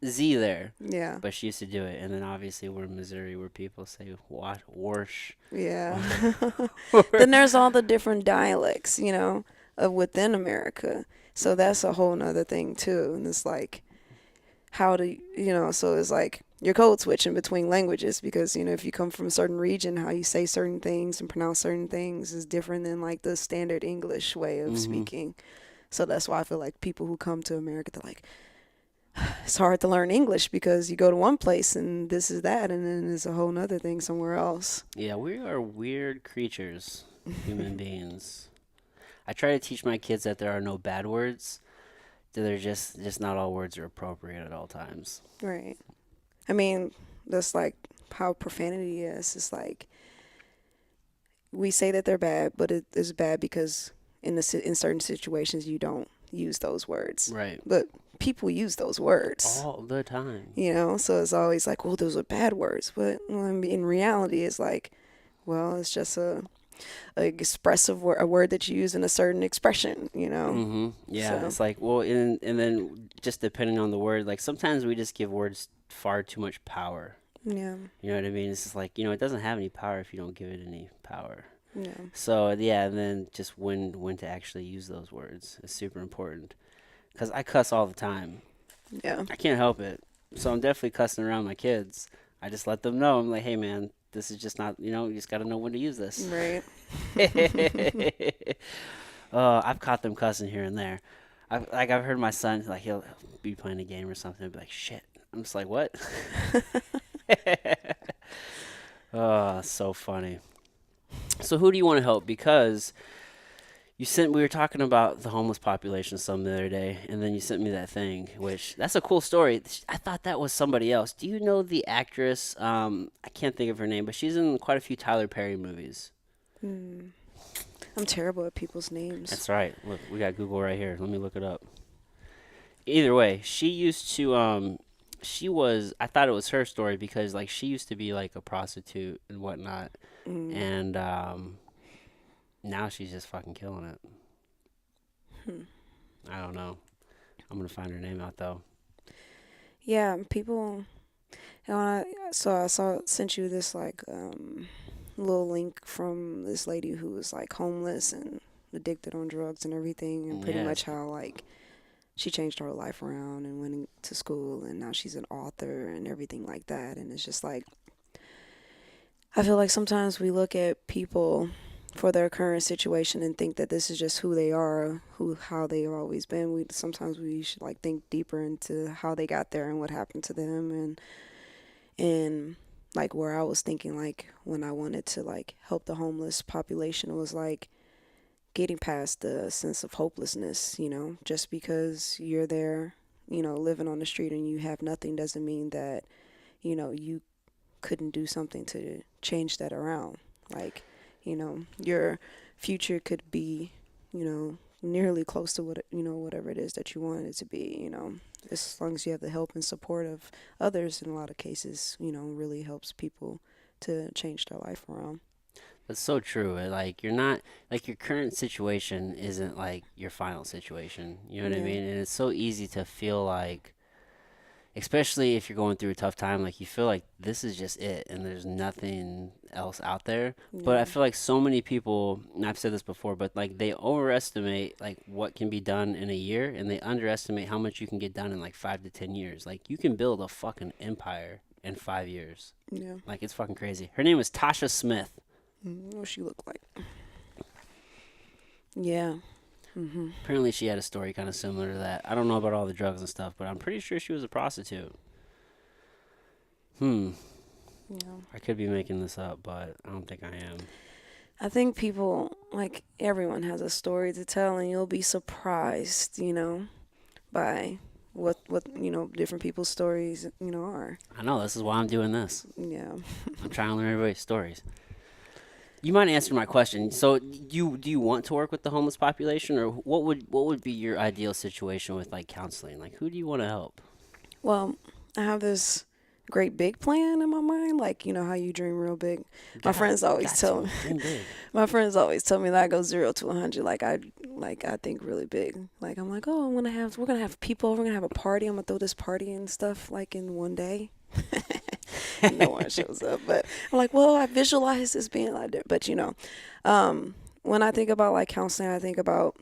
Z there, Yeah. but she used to do it. And then obviously we're in Missouri where people say what, warsh. Yeah. Then there's all the different dialects, of within America. So that's a whole nother thing too. And it's like, how do so it's like you're code switching between languages because, if you come from a certain region, how you say certain things and pronounce certain things is different than like the standard English way of Mhm. speaking. So that's why I feel like people who come to America, they're like, it's hard to learn English because you go to one place and this is that, and then there's a whole nother thing somewhere else. Yeah, we are weird creatures, human beings. I try to teach my kids that there are no bad words. That they're just not all words are appropriate at all times. Right. I mean, that's like how profanity is. It's like we say that they're bad, but it is bad because in certain situations you don't use those words. Right. But people use those words. All the time. So it's always like, well, those are bad words. But in reality, it's like, well, it's just a expressive word, a word that you use in a certain expression. Yeah, So, it's like, well, and then just depending on the word, like sometimes we just give words far too much power. yeah, You know what I mean? It's just like, it doesn't have any power if you don't give it any power. yeah, So, yeah, and then just when to actually use those words is super important. Because I cuss all the time. yeah, I can't help it. So I'm definitely cussing around my kids. I just let them know. I'm like, hey, man, this is just not, you just got to know when to use this. right. I've caught them cussing here and there. I've heard my son, like, he'll be playing a game or something and be like, shit. I'm just like, what? Oh, so funny. So who do you want to help? Because we were talking about the homeless population some the other day, and then you sent me that thing, which that's a cool story. I thought that was somebody else. Do you know the actress? I can't think of her name, but she's in quite a few Tyler Perry movies. Hmm. I'm terrible at people's names. That's right. Look, we got Google right here. Let me look it up. Either way, she used to I thought it was her story because like she used to be like a prostitute and whatnot, Mm. and now she's just fucking killing it. Hmm. I don't know. I'm gonna find her name out though. Yeah, people. I sent you this like little link from this lady who was like homeless and addicted on drugs and everything, and pretty Yeah. much how like she changed her life around and went to school, and now she's an author and everything like that. And it's just like I feel like sometimes we look at people for their current situation and think that this is just who they are, how they've always been. Sometimes we should like think deeper into how they got there and what happened to them, and like where I was thinking like when I wanted to like help the homeless population was like getting past the sense of hopelessness, just because you're there, living on the street and you have nothing doesn't mean that, you couldn't do something to change that around. Like, your future could be, nearly close to whatever it is that you want it to be, as long as you have the help and support of others in a lot of cases, really helps people to change their life around. That's so true. Like you're not like your current situation isn't like your final situation. You know what I Yeah. mean? And it's so easy to feel like, especially if you're going through a tough time, like you feel like this is just it and there's nothing else out there. But I Yeah. feel like so many people, and I've said this before, but like they overestimate like what can be done in a year and they underestimate how much you can get done in like 5 to 10 years. Like you can build a fucking empire in 5 years. Yeah. Like it's fucking crazy. Her name is Tasha Smith. What she look like? Yeah. Apparently, she had a story kind of similar to that. I don't know about all the drugs and stuff, but I'm pretty sure she was a prostitute. Yeah. I could be making this up, but I don't think I am. I think people, like everyone has a story to tell, and you'll be surprised, by what different people's stories, are. I know, this is why I'm doing this. Yeah. I'm trying to learn everybody's stories. You might answer my question. So, do you want to work with the homeless population, or what would be your ideal situation with like counseling? Like, who do you want to help? Well, I have this great big plan in my mind, like how you dream real big. My friends always tell me. Dream big. My friends always tell me that I go 0 to 100. Like I think really big. Like I'm like, oh, we're gonna have people. We're gonna have a party. I'm gonna throw this party and stuff like in one day. No one shows up, but I'm like, well, I visualize this being like that. But when I think about like counseling, I think about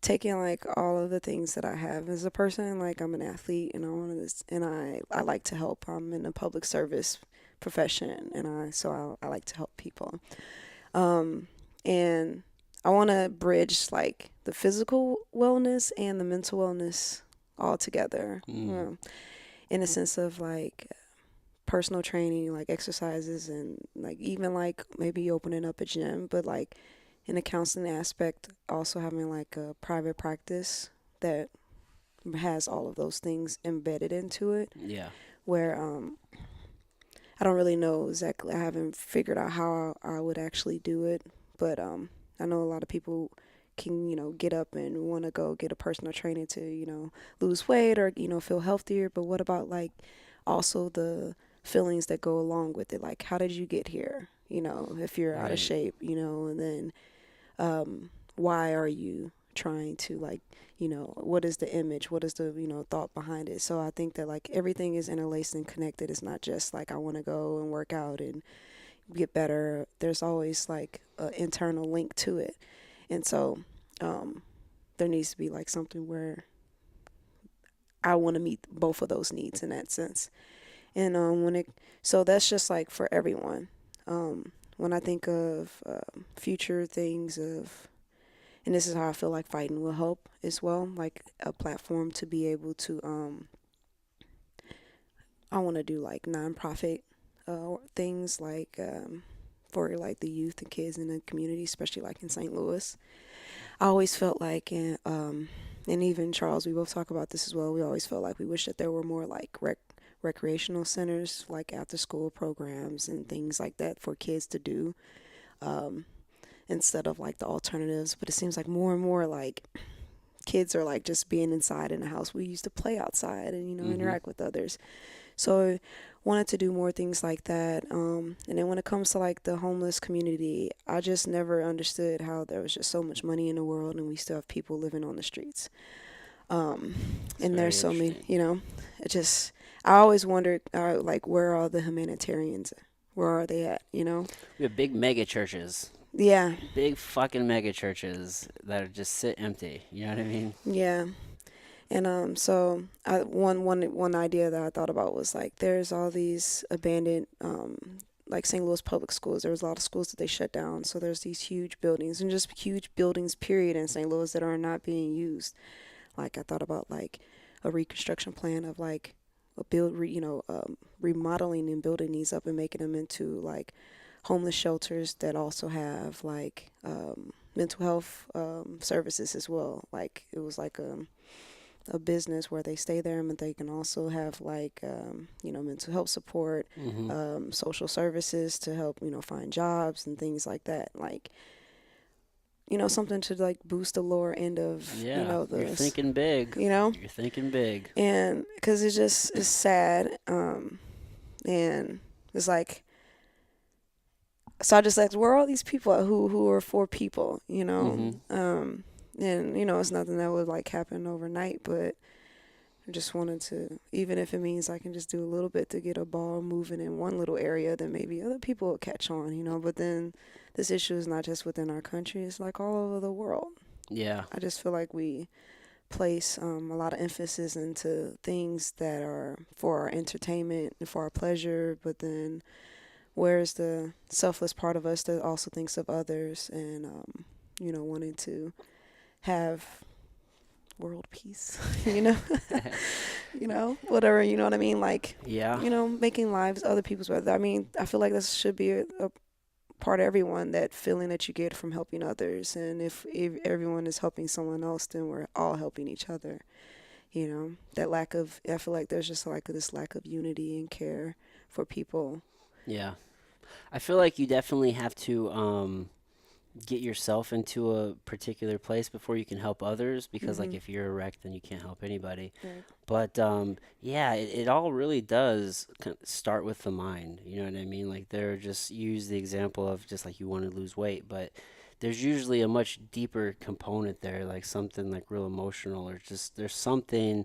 taking like all of the things that I have as a person. Like I'm an athlete, and I want this, and I like to help. I'm in a public service profession, and I like to help people. And I want to bridge like the physical wellness and the mental wellness all together. In a sense of like personal training, like exercises, and like even like maybe opening up a gym, but like in the counseling aspect, also having like a private practice that has all of those things embedded into it. Yeah. Where I don't really know exactly. I haven't figured out how I would actually do it, but I know a lot of people can, get up and want to go get a personal trainer to, lose weight or, feel healthier. But what about like also the feelings that go along with it? Like, how did you get here? If you're out of Right. shape, and then why are you trying to like, what is the image? What is the, thought behind it? So I think that like everything is interlaced and connected. It's not just like I want to go and work out and get better. There's always like an internal link to it. And so there needs to be like something where I want to meet both of those needs in that sense. And so that's just like for everyone. When I think of future things of, and this is how I feel like fighting will help as well, like a platform to be able to, I want to do like nonprofit things like for like the youth and kids in the community, especially like in St. Louis. I always felt like, and even Charles, we both talk about this as well. We always felt like we wish that there were more like recreational centers, like after school programs and things like that for kids to do, instead of like the alternatives. But it seems like more and more like kids are like just being inside in the house. We used to play outside and Mm-hmm. interact with others. So wanted to do more things like that. And then when it comes to like the homeless community, I just never understood how there was just so much money in the world and we still have people living on the streets. Um, It's and there's very so many, interesting. it just, I always wondered, like, where are the humanitarians? Where are they at, We have big mega churches, Yeah, big fucking mega churches that are just sit empty. You know what I mean? yeah. And so one idea that I thought about was like there's all these abandoned like St. Louis public schools. There was a lot of schools that they shut down. So there's these huge buildings and just huge buildings period in St. Louis that are not being used. Like I thought about like a reconstruction plan of like a remodeling and building these up and making them into like homeless shelters that also have like mental health services as well. Like it was like a business where they stay there, but they can also have like mental health support, Mm-hmm. social services to help find jobs and things like that. Like something to like boost the lower end of Yeah, you're the thinking big. you know You're thinking big. and because it just is sad, and it's like so I just like where are all these people at who are for people, Mm-hmm. and it's nothing that would like happen overnight, but I just wanted to, even if it means I can just do a little bit to get a ball moving in one little area, then maybe other people will catch on, But then this issue is not just within our country, it's like all over the world. Yeah. I just feel like we place a lot of emphasis into things that are for our entertainment and for our pleasure, but then where's the selfless part of us that also thinks of others and, wanting to have world peace, you know? Whatever, you know what I mean? Like, Yeah. making lives, other people's better. I mean, I feel like this should be a part of everyone, that feeling that you get from helping others. And if everyone is helping someone else, then we're all helping each other. That lack of, I feel like there's just like this lack of unity and care for people. Yeah. I feel like you definitely have to get yourself into a particular place before you can help others because like Hmm. if you're a wreck then you can't help anybody. Right. But yeah, it all really does start with the mind. You know what I mean? Like they're just use the example of just like you want to lose weight, but there's usually a much deeper component there, like something like real emotional or just there's something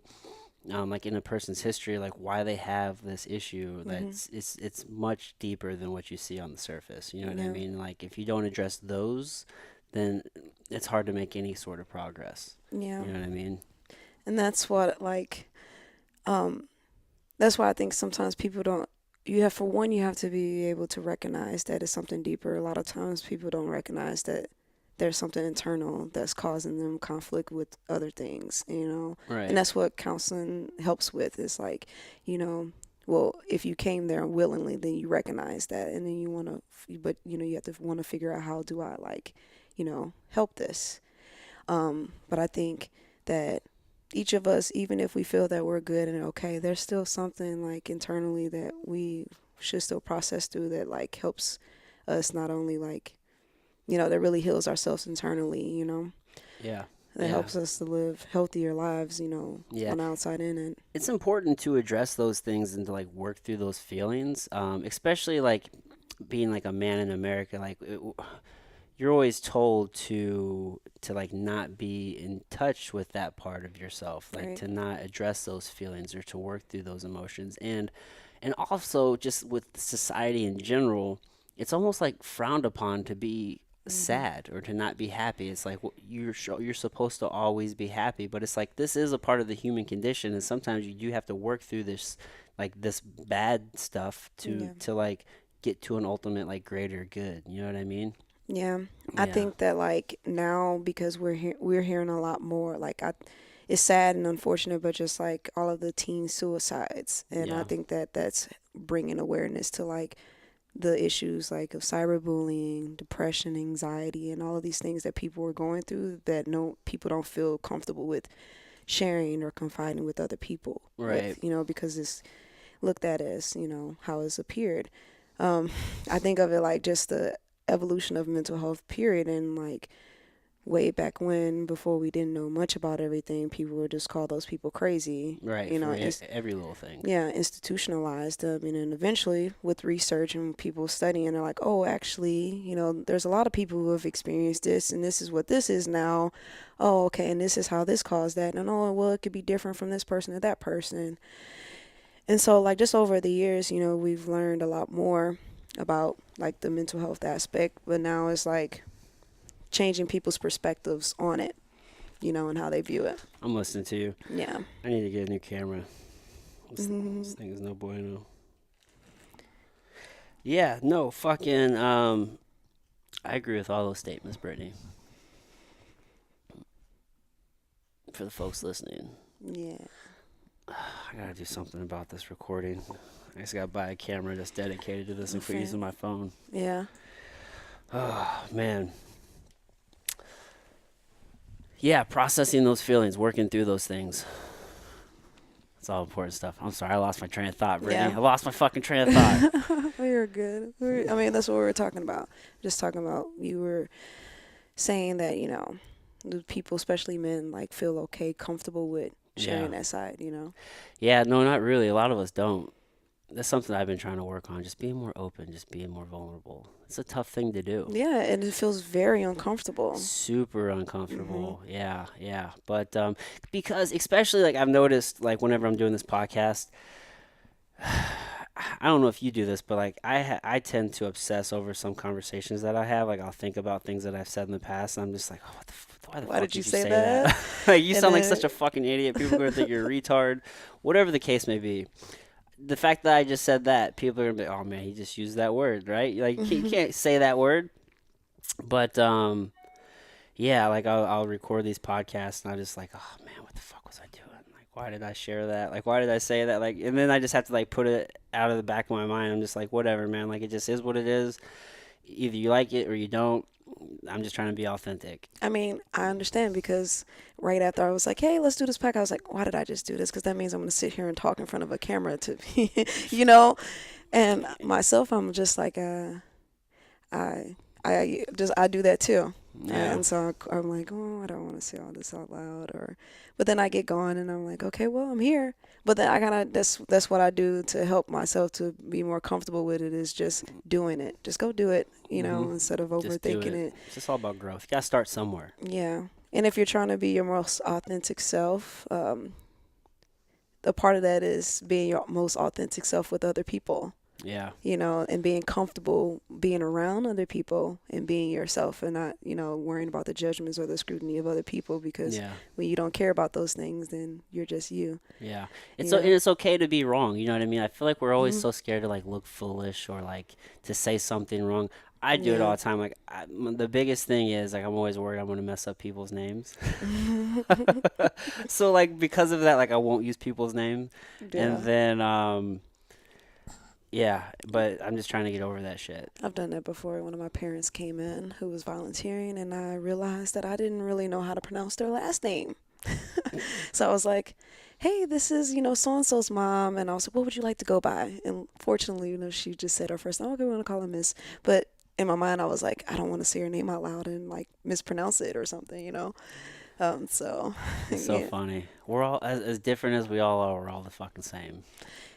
like in a person's history, like why they have this issue. Hmm. That's it's much deeper than what you see on the surface. You know what I Yeah. mean? Like if you don't address those, then it's hard to make any sort of progress. Yeah. You know what I mean? And that's what, like, um, that's why I think sometimes people don't. You have, for one, you have to be able to recognize that it's something deeper. A lot of times people don't recognize that there's something internal that's causing them conflict with other things, Right. and that's what counseling helps with. It's like, you know, well, if you came there willingly, then you recognize that, and then you want to, but you have to want to figure out, how do I, like, help this. But I think that each of us, even if we feel that we're good and okay, there's still something like internally that we should still process through, that like helps us, not only like, that really heals ourselves internally, Yeah. that Yeah. helps us to live healthier lives, Yeah. on the outside in it. It's important to address those things and to like work through those feelings, especially like being like a man in America. Like you're always told to like not be in touch with that part of yourself, like Right. to not address those feelings or to work through those emotions. And also just with society in general, it's almost like frowned upon to be Hmm. sad or to not be happy. It's like you're supposed to always be happy, but it's like this is a part of the human condition, and sometimes you do have to work through this, like this bad stuff Yeah. to like get to an ultimate like greater good. You know what I mean? Yeah. I Yeah. think that like now, because we're hearing a lot more, like, it's sad and unfortunate, but just like all of the teen suicides, and I Yeah. think that that's bringing awareness to like the issues like of cyberbullying, depression, anxiety, and all of these things that people are going through, that no people don't feel comfortable with sharing or confiding with other people Right. with, because it's looked at as, how it's appeared. Um, I think of it like just the evolution of mental health, period, and like way back when, before we didn't know much about everything, people would just call those people crazy, Right. you know, For and every little thing. yeah, institutionalized them. And then eventually, with research and people studying, they're like, oh, actually, there's a lot of people who have experienced this, and this is what this is now. Oh, okay, and this is how this caused that. And oh, well, it could be different from this person to that person. And so, like, just over the years, we've learned a lot more about like the mental health aspect, but now it's like changing people's perspectives on it, and how they view it. I'm listening to you. Yeah. I need to get a new camera. Hmm. This thing is no bueno. Yeah, no, fucking, I agree with all those statements, Brittany. For the folks listening, Yeah. I gotta do something about this recording. I just gotta buy a camera that's dedicated to this and quit Okay. using my phone. Yeah. Oh, man. Yeah, processing those feelings, working through those things. It's all important stuff. I'm sorry, I lost my train of thought, Brittany. Yeah. I lost my fucking train of thought. We were good. I mean, that's what we were talking about. Just talking about, you were saying that, the people, especially men, like feel okay, comfortable with Yeah. sharing that side. Yeah, no, not really. A lot of us don't. That's something I've been trying to work on. Just being more open, just being more vulnerable. It's a tough thing to do. Yeah, and it feels very uncomfortable. Super Hmm. uncomfortable. Yeah, yeah. But because especially like I've noticed like whenever I'm doing this podcast, I don't know if you do this, but like I tend to obsess over some conversations that I have. Like I'll think about things that I've said in the past, and I'm just like, oh, why the Why fuck did you did you say say that? that? Like you And sound like then, such a fucking idiot. People are gonna think you're a retard. Whatever the case may be, the fact that I just said that, people are gonna be, oh man, he just used that word, right? Like you can't say that word. But yeah, like I'll record these podcasts and I just like, oh man, what the fuck was I doing? Like, why did I share that? Like, why did I say that? Like, and then I just have to like put it out of the back of my mind. I'm just like, whatever, man. Like, it just is what it is. Either you like it or you don't. I'm just trying to be authentic. I mean, I understand, because right after I was like, hey, let's do this pack, I was like, why did I just do this? Because that means I'm going to sit here and talk in front of a camera to, you know? And myself, I'm just like, I, I do that too. Yeah. And so I'm like, oh, I don't want to say all this out loud, but then I get going and I'm like, okay, well, I'm here. But then that's what I do to help myself to be more comfortable with it, is just doing it. Just go do it, Hmm. instead of Just do overthinking it. it. It's just all about growth. You gotta start somewhere. Yeah. And if you're trying to be your most authentic self, a part of that is being your most authentic self with other people. Yeah. And being comfortable being around other people and being yourself and not, worrying about the judgments or the scrutiny of other people because Yeah. when you don't care about those things, then you're just you. Yeah. You And know? it's okay to be wrong. You know what I mean? I feel like we're always Hmm. so scared to like look foolish or like to say something wrong. I do it all Yeah. the time. Like the biggest thing is like I'm always worried I'm going to mess up people's names. So like because of that, like I won't use people's names. And Yeah. then yeah, but I'm just trying to get over that shit. I've done that before. One of my parents came in who was volunteering, and I realized that I didn't really know how to pronounce their last name. So I was like, hey, this is, so and so's mom. And I was like, what would you like to go by? And fortunately, she just said her first name. Okay, we're going to call her Miss. But in my mind, I was like, I don't want to say her name out loud and like mispronounce it or something. So, It's so yeah. funny. We're all as different as we all are. We're all the fucking same.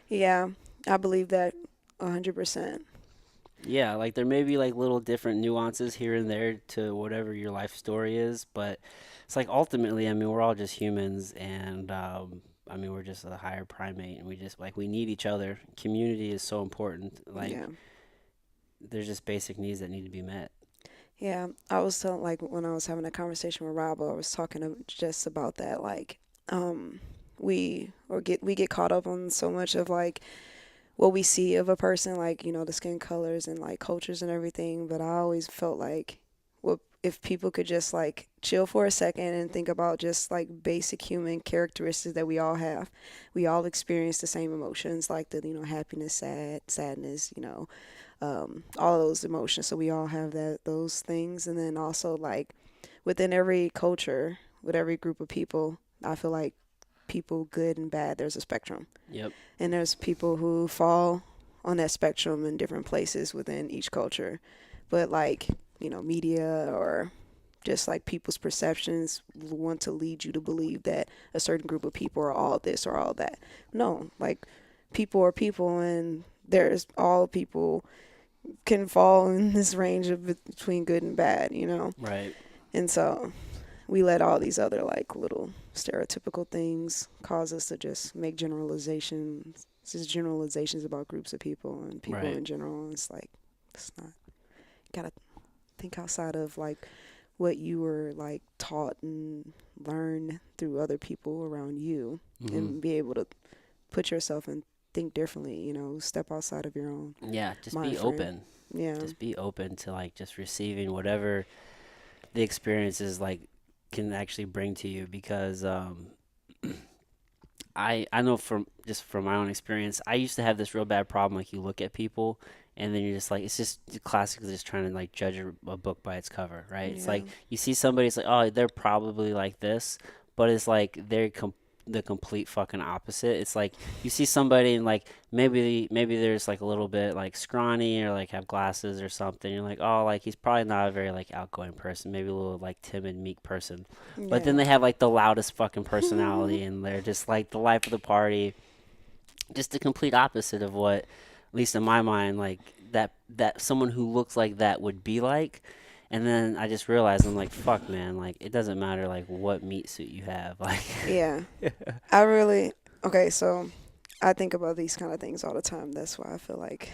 Yeah, I believe that 100%. Yeah, like there may be like little different nuances here and there to whatever your life story is, but it's like ultimately, I mean, we're all just humans, and I mean, we're just a higher primate, and we just like we need each other. Community is so important. Like Yeah. there's just basic needs that need to be met. Yeah, I was telling like when I was having a conversation with Rob, I was talking just about that. Like, um, we get caught up on so much of like what we see of a person, like the skin colors and like cultures and everything. But I always felt like, what if people could just like chill for a second and think about just like basic human characteristics that we all have. We all experience the same emotions, like the happiness, sadness, all those emotions. So we all have those things, and then also like within every culture, with every group of people, I feel like people good and bad. There's a spectrum, Yep. and there's people who fall on that spectrum in different places within each culture. But like media or just like people's perceptions want to lead you to believe that a certain group of people are all this or all that. No, like people are people, and there's all people can fall in this range of between good and bad. Right. And so we let all these other like little stereotypical things cause us to just make generalizations about groups of people and people Right. in general. And it's like, it's not, you gotta think outside of like what you were like taught and learn through other people around you, Mhm. and be able to put yourself and think differently, step outside of your own Yeah, just mind be frame. open. Yeah. Just be open to like just receiving whatever the experiences like can actually bring to you because I know from just from my own experience, I used to have this real bad problem. Like you look at people, and then you're just like, it's just classically just trying to like judge a book by its cover, right? It's Yeah. like you see somebody, it's like, oh, they're probably like this, but it's like the complete fucking opposite. It's like you see somebody and like maybe there's like a little bit like scrawny or like have glasses or something. You're like, oh, like he's probably not a very like outgoing person, maybe a little like timid, meek person. But then Yeah. they have like the loudest fucking personality and they're just like the life of the party. Just the complete opposite of what, at least in my mind, like that someone who looks like that would be like. And then I just realized I'm like, fuck man, like it doesn't matter like what meat suit you have. Like Yeah. I really, okay, so I think about these kind of things all the time. That's why I feel like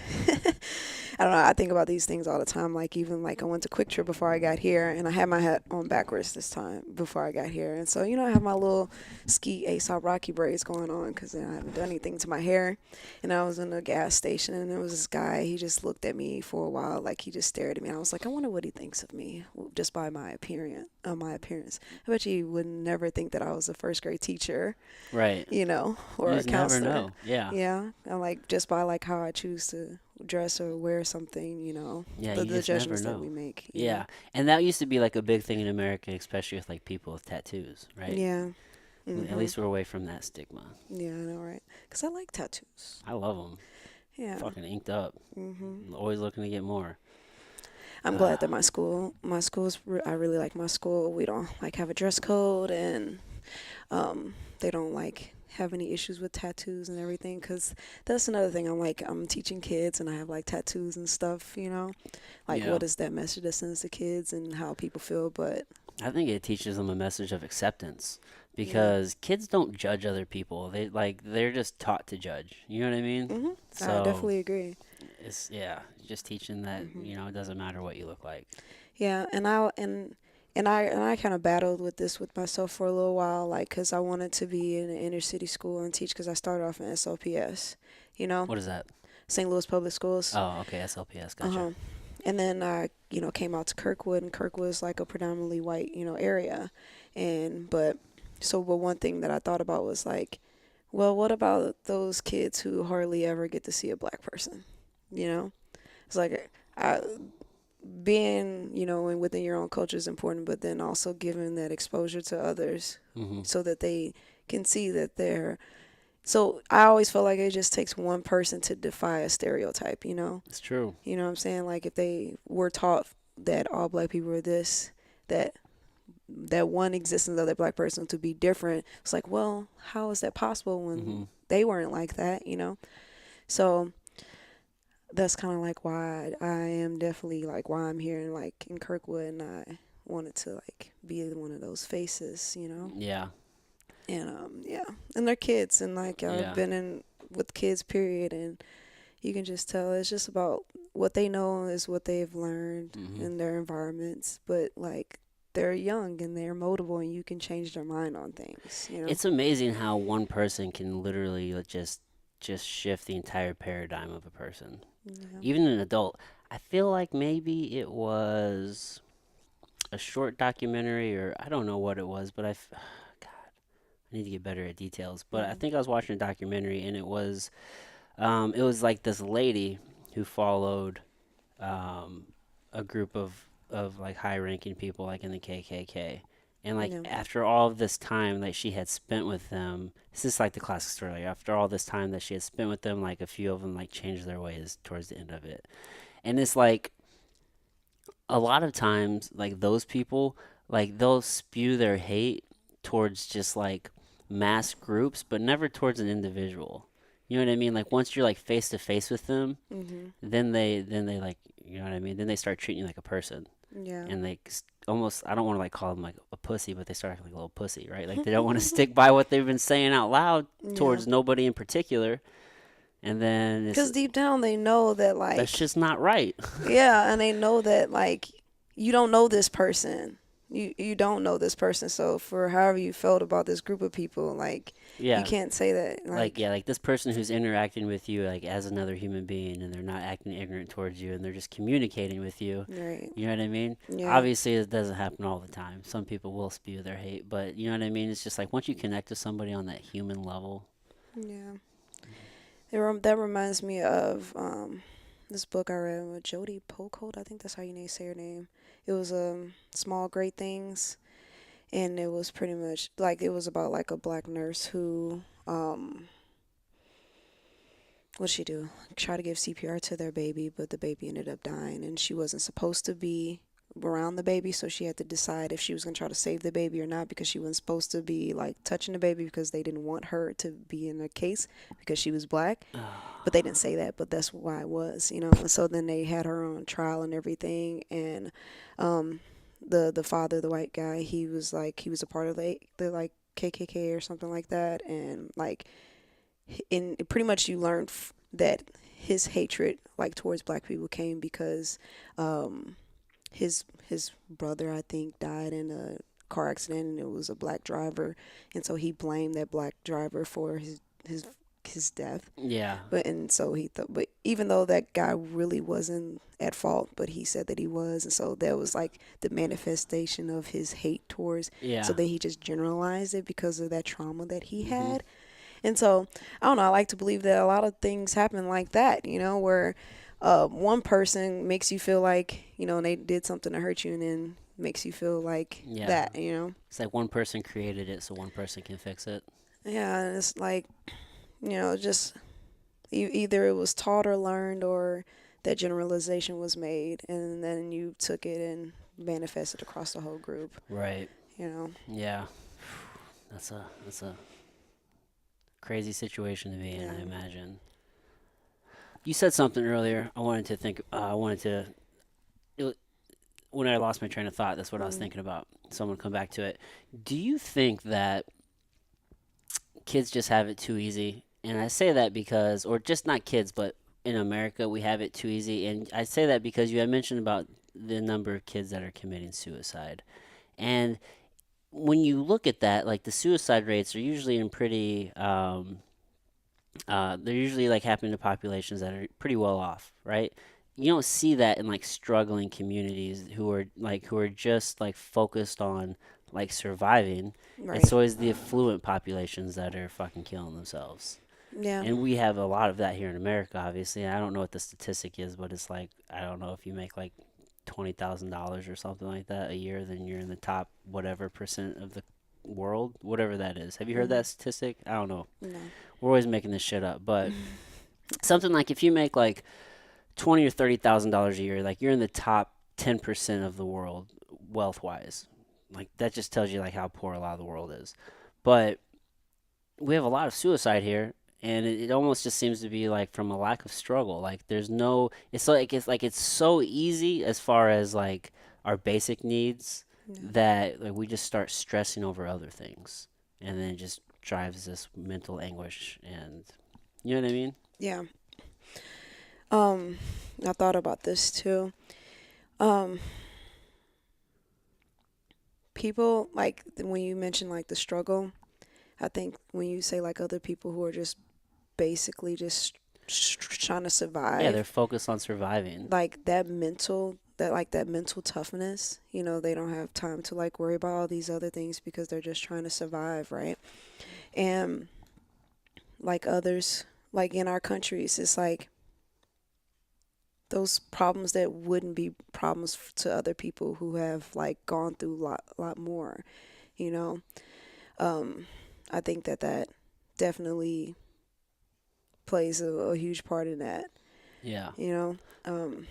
I don't know. I think about these things all the time. Like even like I went to Quick Trip before I got here, and I had my hat on backwards this time before I got here. And so I have my little ski Aesop Rocky braids going on because I haven't done anything to my hair. And I was in a gas station, and there was this guy. He just looked at me for a while, like he just stared at me. I was like, I wonder what he thinks of me just by my appearance. My appearance. I bet you would never think that I was a first grade teacher, right. or You a just never counselor. know. Yeah. Yeah, and like just by like how I choose to dress or wear something, Yeah, the, you the just never judgments that know. we make. Yeah. And that used to be like a big thing in America, especially with like people with tattoos, right? Yeah. At Mhm. least we're away from that stigma. Yeah, I know, right? Because I like tattoos. I love them. Yeah. Fucking inked up. Mhm. Always looking to get more. I'm glad that I really like my school. We don't like have a dress code, and they don't like have any issues with tattoos and everything. Because that's another thing. I'm teaching kids, and I have like tattoos and stuff. Like Yeah. what is that message that sends to kids and how people feel? But I think it teaches them a message of acceptance yeah. because kids don't judge other people. They're just taught to judge. You know what I mean? Mhm. I So definitely agree. It's yeah, just teaching that Hmm. it doesn't matter what you look like. Yeah, and I kind of battled with this with myself for a little while, like, cause I wanted to be in an inner city school and teach, cause I started off in SLPS, you know, What is that? St. Louis Public Schools. Oh, okay, SLPS, gotcha. Uh-huh. And then I, came out to Kirkwood, and Kirkwood is like a predominantly white, area. But one thing that I thought about was like, well, what about those kids who hardly ever get to see a black person? You know, it's like I, being, and within your own culture is important, but then also giving that exposure to others Hmm. so that they can see that they're. So I always felt like it just takes one person to defy a stereotype, you know? It's true. You know what I'm saying? Like if they were taught that all black people are this, that one existence of that black person to be different, it's like, well, how is that possible Hmm. when they weren't like that? So that's kind of like why I am definitely like why I'm here in Kirkwood, and I wanted to like be one of those faces. Yeah, And yeah, and they're kids, and like I've yeah. been in with kids period, and you can just tell it's just about what they know is what they've learned Hmm. in their environments, but like they're young and they're moldable, and you can change their mind on things. It's amazing how one person can literally just shift the entire paradigm of a person, Yeah. even an adult. I feel like maybe it was a short documentary, or I don't know what it was, but God, I need to get better at details. But I Hmm. think I was watching a documentary, and it was like this lady who followed um, a group of like high-ranking people, like in the KKK. And like Yeah. after all of this time that she had spent with them, this is like the classic story. Like, after all this time that she had spent with them, like a few of them like changed their ways towards the end of it. And it's like a lot of times, like those people, like they'll spew their hate towards just like mass groups, but never towards an individual. You know what I mean? Like once you're like face to face with them, Hmm. then they like, you know what I mean? Then they start treating you like a person, Yeah. and they almost, I don't want to like call them like a pussy, but they start acting like a little pussy, right? Like they don't want to stick by what they've been saying out loud Yeah. towards nobody in particular, and then it's Because deep down they know that that's like, just not right. yeah, and they know that like you don't know this person. You don't know this person. So for however you felt about this group of people, like you Yeah, can't say that like like yeah, like this person who's interacting with you like as another human being, and they're not acting ignorant towards you, and they're just communicating with you. right. You know what I mean? Yeah. Obviously, it doesn't happen all the time. Some people will spew their hate, but you know what I mean? It's just like once you connect to somebody on that human level. Yeah. That reminds me of this book I read with Jodi Pocold. I think that's how say her name. It was Small Great Things, and it was pretty much like it was about like a black nurse who what'd she do? Try to give CPR to their baby, but the baby ended up dying, and she wasn't supposed to be around the baby, so she had to decide if she was gonna try to save the baby or not, because she wasn't supposed to be like touching the baby because they didn't want her to be in the case because she was black. But they didn't say that, but that's why it was. And so then they had her on trial and everything, and um, the father, the white guy, he was a part of the like KKK or something like that, and like in pretty much you learned that his hatred like towards black people came because um, his brother, I think, died in a car accident, and it was a black driver, and so he blamed that black driver for his death. Yeah, And so he thought, but even though that guy really wasn't at fault, but he said that he was, and so that was like the manifestation of his hate towards. So yeah. then he just generalized it because of that trauma that he Hmm. had. And so I don't know. I like to believe that a lot of things happen like that, where one person makes you feel like they did something to hurt you, and then makes you feel like Yeah. that. It's like one person created it, so one person can fix it. Yeah, and it's like just either it was taught or learned, or that generalization was made, and then you took it and manifested across the whole group. Right. You know. Yeah. That's a crazy situation to be in, Yeah. I imagine. You said something earlier. I wanted to think. I wanted to. It, when I lost my train of thought, that's what I was Mm. thinking about. So I'm gonna come back to it. Do you think that kids just have it too easy? And I say that because, or just not kids, but in America we have it too easy, and I say that because you had mentioned about the number of kids that are committing suicide, and when you look at that, like the suicide rates are usually in pretty they're usually like happening to populations that are pretty well off, right? You don't see that in like struggling communities who are just like focused on like surviving. It's Right. always the affluent populations that are fucking killing themselves. Yeah. And we have a lot of that here in America, obviously. And I don't know what the statistic is, but it's like I don't know if you make like $20,000 or something like that a year, then you're in the top whatever percent of the world, whatever that is. Have you heard Hmm. that statistic? I don't know. No. We're always making this shit up, but something like if you make like $20,000 or $30,000 a year, like you're in the top 10% of the world wealth wise. Like that just tells you like how poor a lot of the world is. But we have a lot of suicide here, and it almost just seems to be like from a lack of struggle. Like there's no, it's so easy as far as like our basic needs Yeah. that like we just start stressing over other things, and then it just drives this mental anguish, and you know what I mean? Yeah. Um, I thought about this too. Um, People like when you mention like the struggle, I think when you say like other people who are just basically just trying to Yeah, they're survive, focused on surviving. like that mental toughness, they don't have time to like worry about all these other things because they're just trying to survive, right? And like others, like in our countries, it's like those problems that wouldn't be problems to other people who have like gone through lot more, you know. Um, I think that definitely plays a huge part in that, Yeah. you know. Um,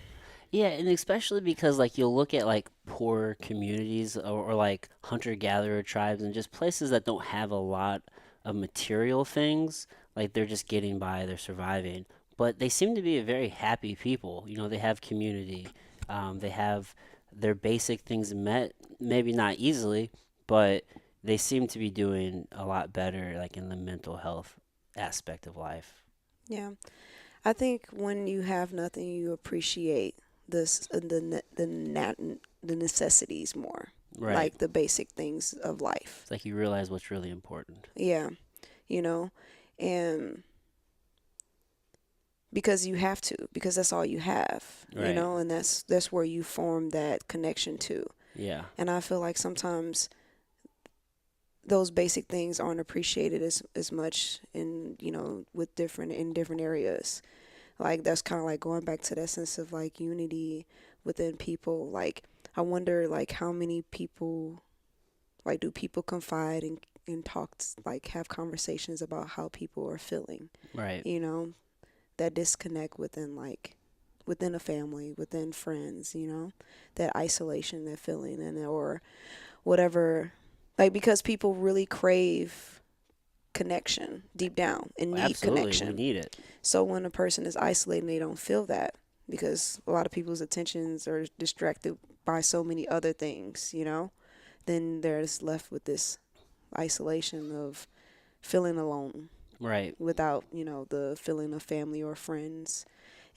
Yeah, and especially because like you'll look at like poor communities or like hunter-gatherer tribes and just places that don't have a lot of material things, like they're just getting by, they're surviving. But they seem to be a very happy people. You know, they have community. They have their basic things met, maybe not easily, but they seem to be doing a lot better like in the mental health aspect of life. yeah, I think when you have nothing, you appreciate the necessities more, Right. like the basic things of life. It's like you realize what's really important. Yeah, you know, and because you have to, because that's all you have, Right. and that's where you form that connection to. Yeah. And I feel like sometimes those basic things aren't appreciated as much with different areas. Like that's kind of like going back to that sense of like unity within people. Like I wonder like how many people, like, do people confide and talk, like have conversations about how people are feeling, Right. you know, that disconnect within a family, within friends, that isolation, that feeling, and or whatever, like, because people really crave connection deep down and need Absolutely. We connection. need it. So when a person is isolated, they don't feel that because a lot of people's attentions are distracted by so many other things, then they're just left with this isolation of feeling alone Right. without, the feeling of family or friends.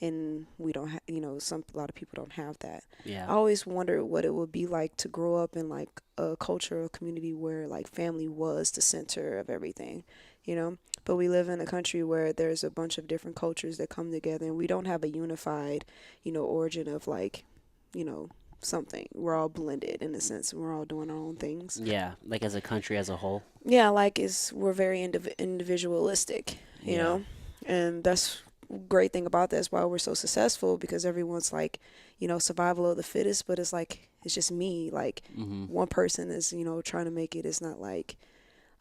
And we don't have, a lot of people don't have that. Yeah. I always wonder what it would be like to grow up in like a culture or community where like family was the center of everything, you know. But we live in a country where there's a bunch of different cultures that come together, and we don't have a unified, origin of like, you know, something. We're all blended in a sense. We're all doing our own things. Yeah. Like as a country as a whole. Yeah, like we're very individualistic, Yeah. and that's great thing about that's why we're so successful, because everyone's like, survival of the fittest, but it's like it's just me. Like Mm-hmm. one person is, trying to make it. It's not like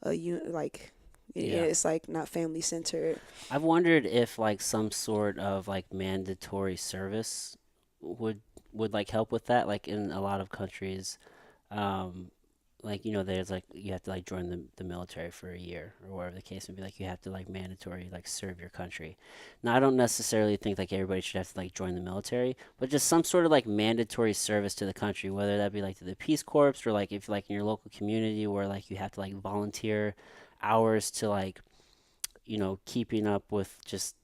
like Yeah. it's like not family centered. I've wondered if like some sort of like mandatory service would would like help with that. Like in a lot of countries, um, like there's like you have to like join the military for a year or whatever the case may be. Like you have to like mandatory like serve your country. Now I don't necessarily think like everybody should have to like join the military, but just some sort of like mandatory service to the country, whether that be like to the Peace Corps or like if like in your local community where like you have to like volunteer hours to like keeping up with just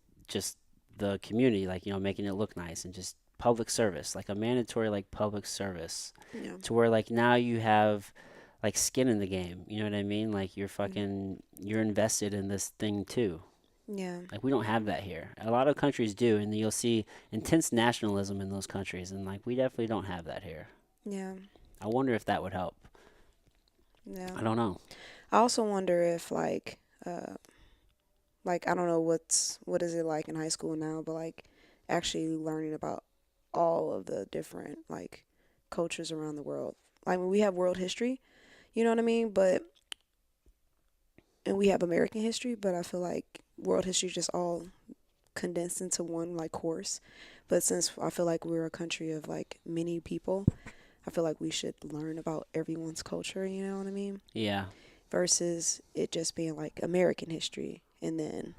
the community, like, making it look nice and just public service, like a mandatory like public service, Yeah. to where like now you have like skin in the game. You know what I mean? Like Mhm. you're invested in this thing too. Yeah. Like we don't have that here. A lot of countries do, and you'll see intense nationalism in those countries, and like we definitely don't have that here. Yeah. I wonder if that would help. Yeah. I don't know. I also wonder if like I don't know what is it like in high school now, but like actually learning about all of the different like cultures around the world. I mean, we have world history, you know what I mean? But and we have American history, but I feel like world history just all condensed into one like course. But since I feel like we're a country of like many people, I feel like we should learn about everyone's culture, you know what I mean? Yeah. Versus it just being like American history and then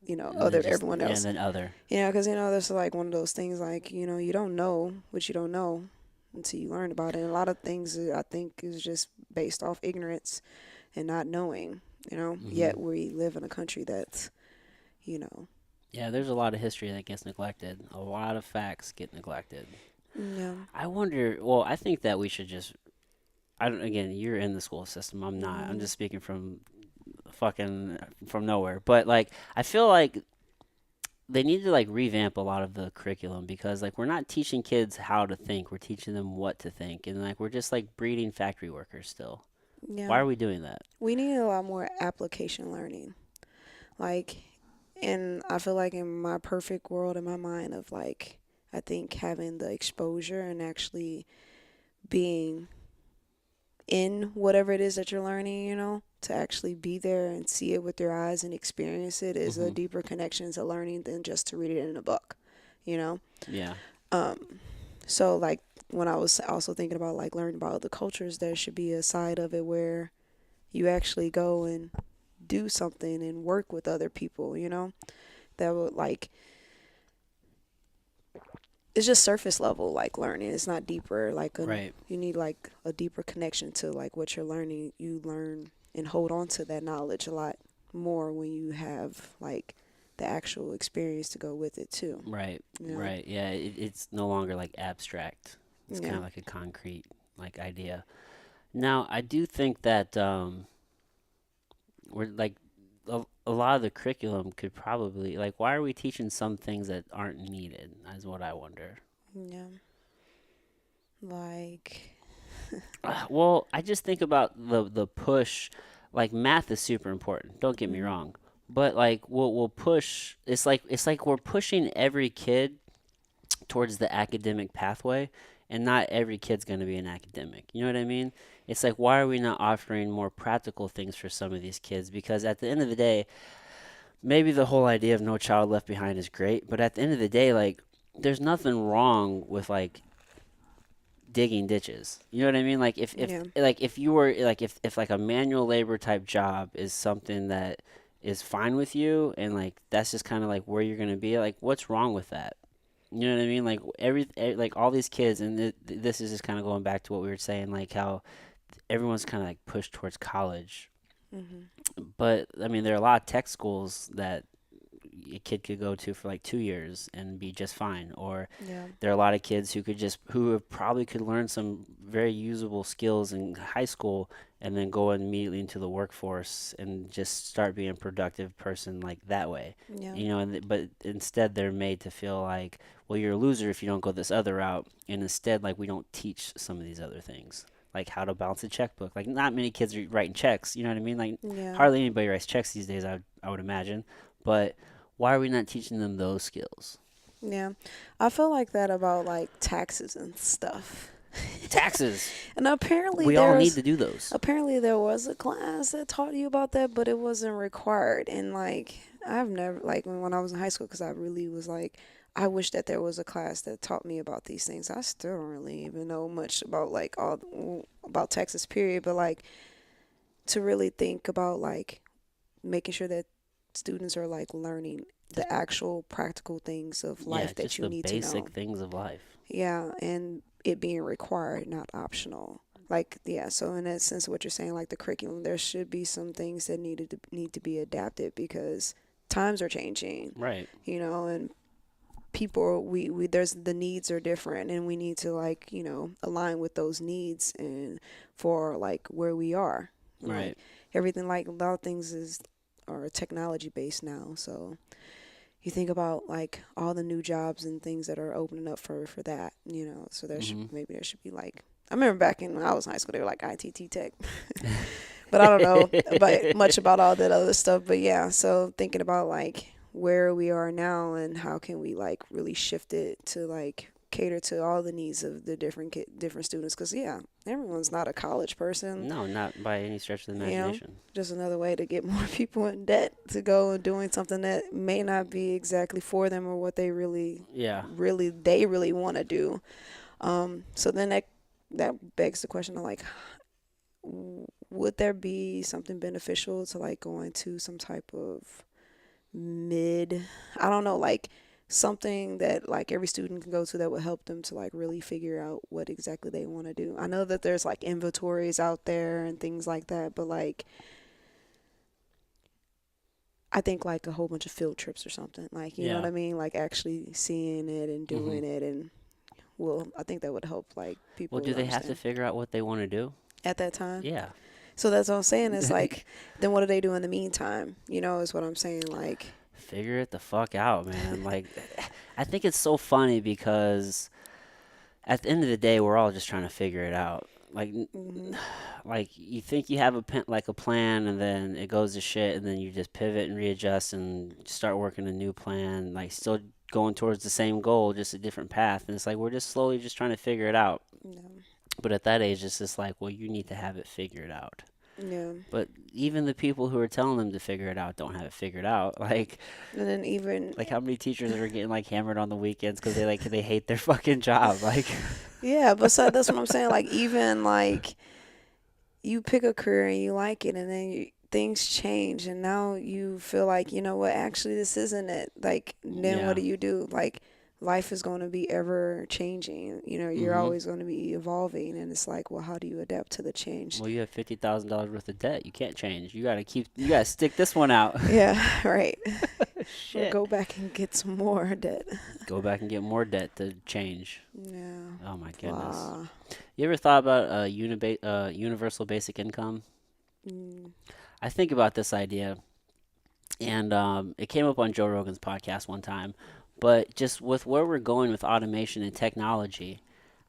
And then other just everyone and else. then other. Because there's like one of those things like you don't know what you don't know until you learn about it. And a lot of things I think is just based off ignorance and not knowing. Hmm. Yet we live in a country that's you know Yeah, there's a lot of history that gets neglected. A lot of facts get neglected. yeah. I wonder. Well, I think that we should just. I don't. Again, you're in the school system. I'm not. I'm Hmm. just speaking from fucking from nowhere. But like, I feel like they need to like revamp a lot of the curriculum, because like we're not teaching kids how to think. We're teaching them what to think, and like we're just like breeding factory workers still. Yeah, Why are we doing that? we need a lot more application learning. Like, and I feel like in my perfect world, in my mind, of like, I think having the exposure and actually being in whatever it is that you're learning, to actually be there and see it with your eyes and experience it is a Hmm. deeper connection to learning than just to read it in a book, you know? Yeah. Um, so like when I was also thinking about like learning about other cultures, there should be a side of it where you actually go and do something and work with other people, that would like it's just surface level like learning. It's not deeper Right. you need like a deeper connection to like what you're learning. You learn and hold on to that knowledge a lot more when you have like the actual experience to go with it too. Right. You know? Right. Yeah. It's no longer like abstract. It's kind Yeah. of like a concrete like idea. Now, I do think that we're like a lot of the curriculum could probably like, why are we teaching some things that aren't needed? Is what I wonder. Yeah. Like Well, I just think about the push. Like math is super important. Don't get me mhm. wrong, but like we'll push. It's like we're pushing every kid towards the academic pathway, and not every kid's going to be an academic. You know what I mean? It's like, why are we not offering more practical things for some of these kids? Because at the end of the day, maybe the whole idea of no child left behind is great, but at the end of the day, like there's nothing wrong with like digging ditches. You know what I mean? Like if Yeah. like if you were like if like a manual labor type job is something that is fine with you, and like that's just kind of like where you're going to be, like what's wrong with that? You know what I mean? Like like all these kids, and this is just kind of going back to what we were saying, like how everyone's kind of like pushed towards college. Mhm. But I mean, there are a lot of tech schools that a kid could go to for like 2 years and be just fine. Or Yeah. there are a lot of kids who have probably could learn some very usable skills in high school, and then go immediately into the workforce and just start being a productive person like that way. Yeah. But instead they're made to feel like, well, you're a loser if you don't go this other route. And instead, like, we don't teach some of these other things, like how to balance a checkbook. Like, not many kids are writing checks. You know what I mean? Like, Yeah. hardly anybody writes checks these days. I would imagine, but why are we not teaching them those skills? Yeah. I feel like that about like taxes and stuff. Taxes. And We all need to do those. apparently there was a class that taught you about that, but it wasn't required. And like I've never like when I was in high school, because I really was like I wish that there was a class that taught me about these things. I still don't really even know much about like all about Texas period, but like to really think about like making sure that students are like learning the actual practical things of Yeah, life that just you the need to know. basic things of life. Yeah, and it being required, not optional. Like, yeah, so in that sense, what you're saying, like the curriculum, there should be some things that need to be adapted because times are changing, Right. you know, and people, we there's the needs are different, and we need to, like, align with those needs and for like where we are. And, like, Right. everything, like a lot of things are technology based now. So you think about like all the new jobs and things that are opening up for that, so Mhm. there should be like, I remember back when I was in high school, they were like ITT tech. But I don't know about much about all that other stuff. But yeah, so thinking about like where we are now and how can we like really shift it to like cater to all the needs of the different students, because yeah, everyone's not a college person. No, not by any stretch of the you know imagination. just another way to get more people in debt to go and doing something that may not be exactly for them or what they Yeah. really want to do. So then that begs the question of like, would there be something beneficial to like going to some type of mid, I don't know, like something that like every student can go to that would help them to like really figure out what exactly they want to do? I know that there's like inventories out there and things like that, but like I think like a whole bunch of field trips or something, like, you know what Yeah. I mean, like actually seeing it and Mhm. doing it. And well, I think that would help like Well, people do they have to understand figure out what they want to do? at that time. Yeah. So that's what I'm saying. It's like, then what do they do in the meantime? Is what I'm saying. Like, Figure it the fuck out, man. Like, I think it's so funny because at the end of the day, we're all just trying to figure it out. Like, hmm like you think you have like a plan, and then it goes to shit, and then you just pivot and readjust and start working a new plan. Like, still going towards the same goal, just a different path. And it's like we're just slowly just trying to figure it out. yeah, But at that age, it's just like, well, you need to have it figured out. yeah. But even the people who are telling them to figure it out don't have it figured out. And then even, Like how many teachers are getting like hammered on the weekends because they hate their fucking job. Like, yeah, but so that's what I'm saying. Like, even like you pick a career and you like it, and then things change, and now you feel like, you know what, actually, this isn't it. Like, then what yeah. do you do? Like, life is going to be ever changing. You're Mm-hmm. always going to be evolving, and it's like, well, how do you adapt to the change? Well, you have $50,000 worth of debt. You can't change. You gotta stick this one out. Yeah, right. Or Shit. go back and get some more debt. Go back and get more debt to change. Yeah. Oh my goodness. Wow. You ever thought about universal basic income? Mm. I think about this idea, and it came up on Joe Rogan's podcast one time. But just with where we're going with automation and technology,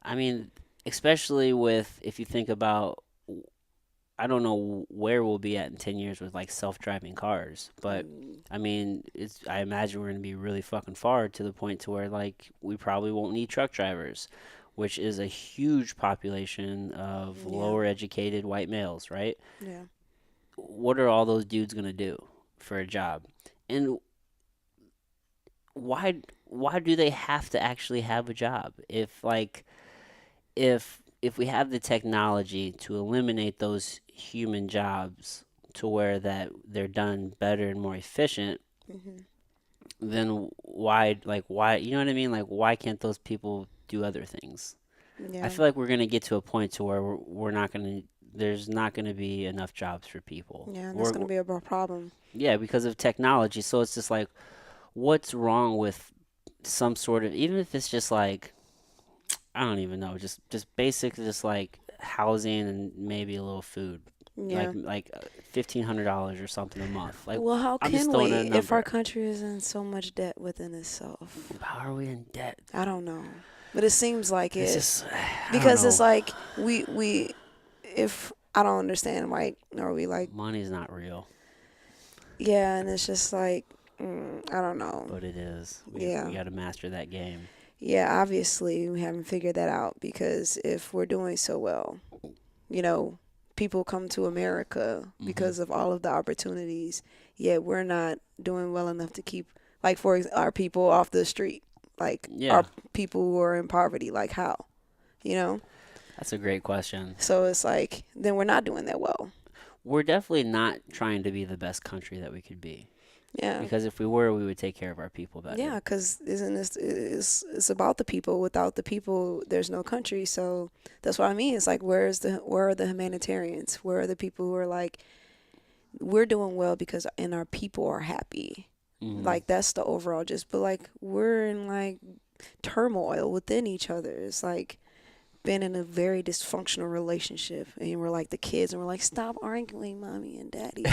I mean, especially with if you think about, I don't know where we'll be at in 10 years with like self-driving cars, but Mm. I mean, I imagine we're going to be really fucking far to the point to where like we probably won't need truck drivers, which is a huge population of Yeah. lower educated white males, right? Yeah. What are all those dudes going to do for a job? And why why do they have to actually have a job if like if we have the technology to eliminate those human jobs to where that they're done better and more efficient, hmm then why you know what I mean, like why can't those people do other things? I Yeah. feel like we're going to get to a point to where we're not going to there's not going to be enough jobs for people. Yeah. And that's going to be a problem. Yeah, because of technology. So it's just like what's wrong with some sort of, even if it's just like I don't even know, just basic, just like housing and maybe a little food, Yeah. like $1,500 or something a month. Like Well, how I'm just can throwing we a if our number. country is in so much debt within itself? How are we in debt? I don't know. But it seems like It's it, just I don't because it's know. like we if I don't understand, like, are we like, Money's not real, yeah, and it's just like, I don't know. but it is. We Yeah. got to master that game. Yeah, obviously we haven't figured that out, because if we're doing so well, you know, people come to America Hmm. because of all of the opportunities, yet we're not doing well enough to keep, like, our people off the street, like Yeah, our people who are in poverty, like how, you know? that's a great question. So it's like, then we're not doing that well. We're definitely not trying to be the best country that we could be. Yeah. Because if we were, we would take care of our people Yeah, better. because isn't this, it's about the people. Without the people, there's no country. So that's what I mean. It's like, where are the humanitarians? Where are the people who are like, we're doing well because and our people are happy. Mhm. Like that's the overall just, but like we're in like turmoil within each other. It's like been in a very dysfunctional relationship, and we're like the kids, and we're like, stop arguing, mommy and daddy.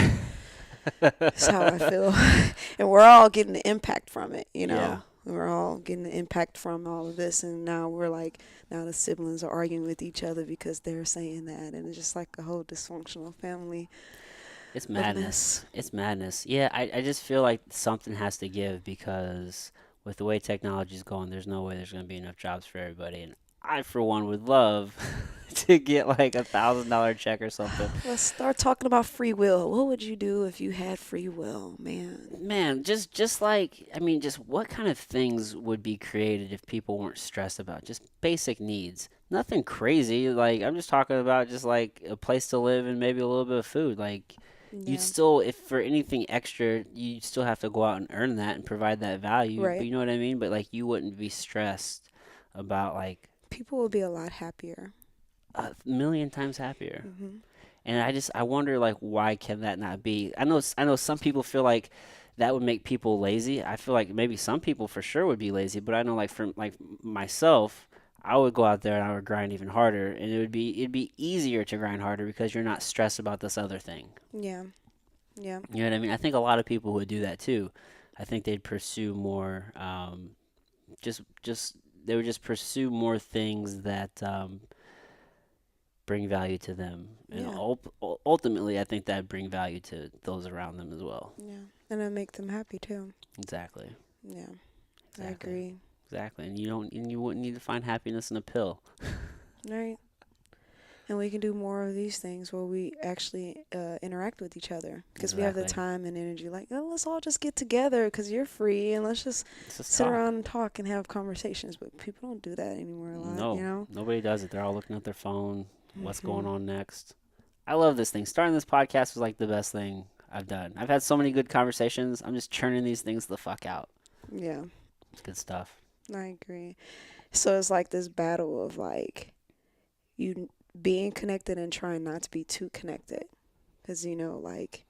That's how I feel. And we're all getting the impact from it, you Yeah. know. We're all getting the impact from all of this, and now we're like, now the siblings are arguing with each other because they're saying that, and it's just like a whole dysfunctional family It's of madness. mess. It's madness. Yeah, I just feel like something has to give because with the way technology's going, there's no way there's going to be enough jobs for everybody. And I, for one, would love to get like $1,000 check or something. Let's start talking about free will. What would you do if you had free will, man? Man, just like I mean, just what kind of things would be created if people weren't stressed about just basic needs? Nothing crazy. Like I'm just talking about just like a place to live and maybe a little bit of food. Like you'd Yeah, still, if for anything extra, you still have to go out and earn that and provide that value. But right. you know what I mean? But like you wouldn't be stressed about like People would be a lot happier. a million times happier. Hmm. And I wonder like why can that not be? I know some people feel like that would make people lazy. I feel like maybe some people for sure would be lazy, but I know like for like myself, I would go out there and I would grind even harder, and it'd be easier to grind harder because you're not stressed about this other thing. Yeah, yeah, You know what I mean? I think a lot of people would do that too. I think they'd pursue more, just they would just pursue more things that bring value to them, and yeah, ultimately, I think that'd bring value to those around them as well. yeah. And it make them happy too. Exactly, Yeah, I exactly, agree. exactly. And you wouldn't need to find happiness in a pill. Right. And we can do more of these things where we actually interact with each other because we have the Exactly. time and energy. Like, oh, let's all just get together because you're free and let's just Let's just sit talk. around and talk and have conversations. But people don't do that anymore a lot, you No, know? nobody does it. They're all looking at their phone. What's going Hmm. on next? I love this thing. Starting this podcast was like the best thing I've done. I've had so many good conversations. I'm just churning these things the fuck out. Yeah, It's good stuff. I agree. So it's like this battle of like you being connected and trying not to be too connected. Because, you know, like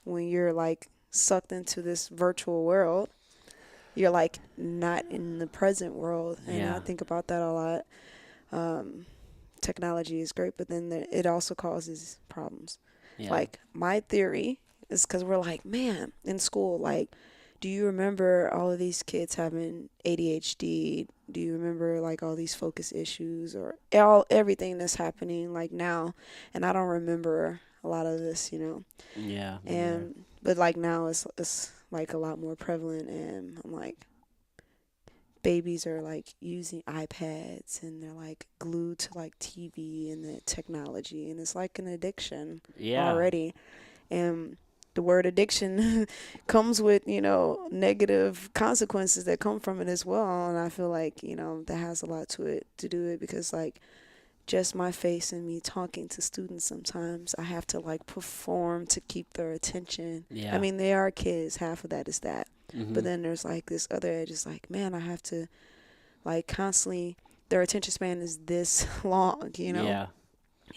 when you're like sucked into this virtual world, you're like not in the present world. And I Yeah, think about that a lot. Um, Technology is great, but then it also causes problems. yeah, Like my theory is because we're like, man, in school, like, do you remember all of these kids having ADHD? Do you remember like all these focus issues or everything that's happening like now? And I don't remember a lot of this, you know. yeah. Me neither. And but like now it's like a lot more prevalent, and I'm like, babies are like using iPads and they're like glued to like TV and the technology, and it's like an addiction Yeah, already. And the word addiction comes with, you know, negative consequences that come from it as well. And I feel like, you know, that has a lot to do it because like just my face and me talking to students sometimes I have to like perform to keep their attention. I yeah. mean, they are kids, half of that is that. But Mhm. then there's like this other edge is like, man, I have to like constantly their attention span is this long, you know? Yeah.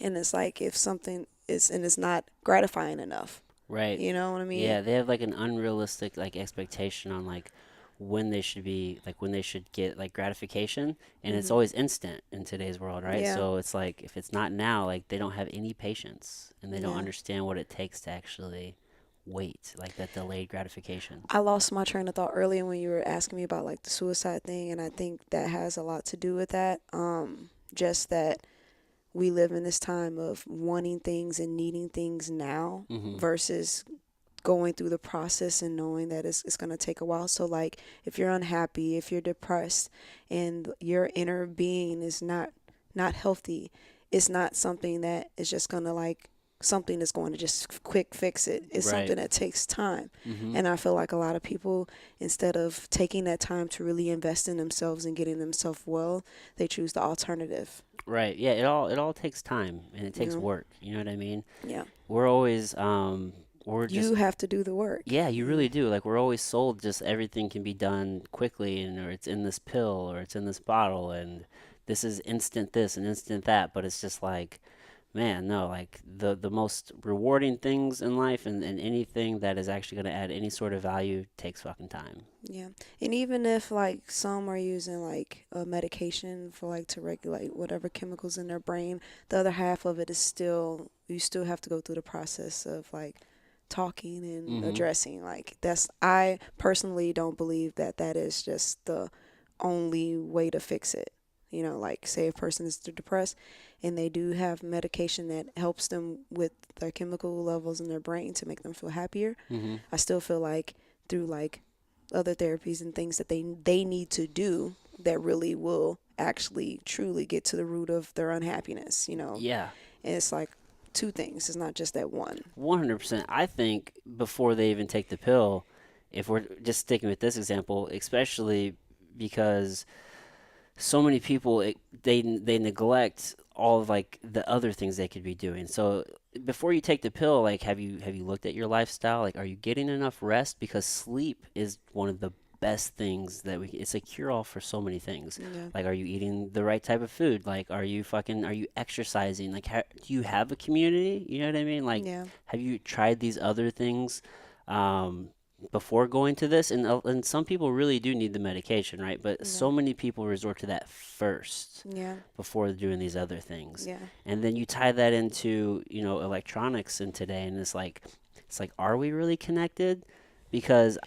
And it's like if something is and it's not gratifying enough. Right. You know what I mean? Yeah, they have like an unrealistic like expectation on like when they should be like when they should get like gratification, and it's Mhm. always instant in today's world, right? Yeah. So it's like if it's not now, like they don't have any patience and they don't Yeah. understand what it takes to actually wait, like that delayed gratification. I lost my train of thought earlier when you were asking me about like the suicide thing, and I think that has a lot to do with that. Just that we live in this time of wanting things and needing things now Mhm. versus going through the process and knowing that it's going to take a while. So like if you're unhappy, if you're depressed and your inner being is not healthy, it's not something that is just going to like something that's going to just quick fix it. It's Right. something that takes time. Mhm. And I feel like a lot of people, instead of taking that time to really invest in themselves and getting themselves well, they choose the alternative. Right. Yeah, it all takes time and it You takes know? work. You know what I mean? Yeah. We're always we're just You have to do the work. yeah, you You know? really do. Like we're always sold just everything can be done quickly, and or it's in this pill or it's in this bottle, and this is instant this and instant that, but it's just like, man, no, like the most rewarding things in life and anything that is actually going to add any sort of value takes fucking time. Yeah. And even if like some are using like a medication for like to regulate whatever chemicals in their brain, the other half of it is still you still have to go through the process of like talking and Mm-hmm. addressing like that's I personally don't believe that that is just the only way to fix it. You know, like say a person is depressed and they do have medication that helps them with their chemical levels in their brain to make them feel happier. Mm-hmm. I still feel like through like other therapies and things that they need to do that really will actually truly get to the root of their unhappiness, you know. Yeah. And it's like two things. It's not just that one. 100%. I think before they even take the pill, if we're just sticking with this example, especially because so many people they neglect all of like the other things they could be doing. So before you take the pill, like have you looked at your lifestyle? Like are you getting enough rest? Because sleep is one of the best things that we it's a cure all for so many things. Yeah. Like are you eating the right type of food? Like are you exercising? Like do you have a community? You know what I mean? Like Yeah. have you tried these other things? Um, Before going to this, and some people really do need the medication, right? But Yeah. so many people resort to that first Yeah. before doing these other things, Yeah. and then you tie that into electronics in today, and it's like are we really connected? Because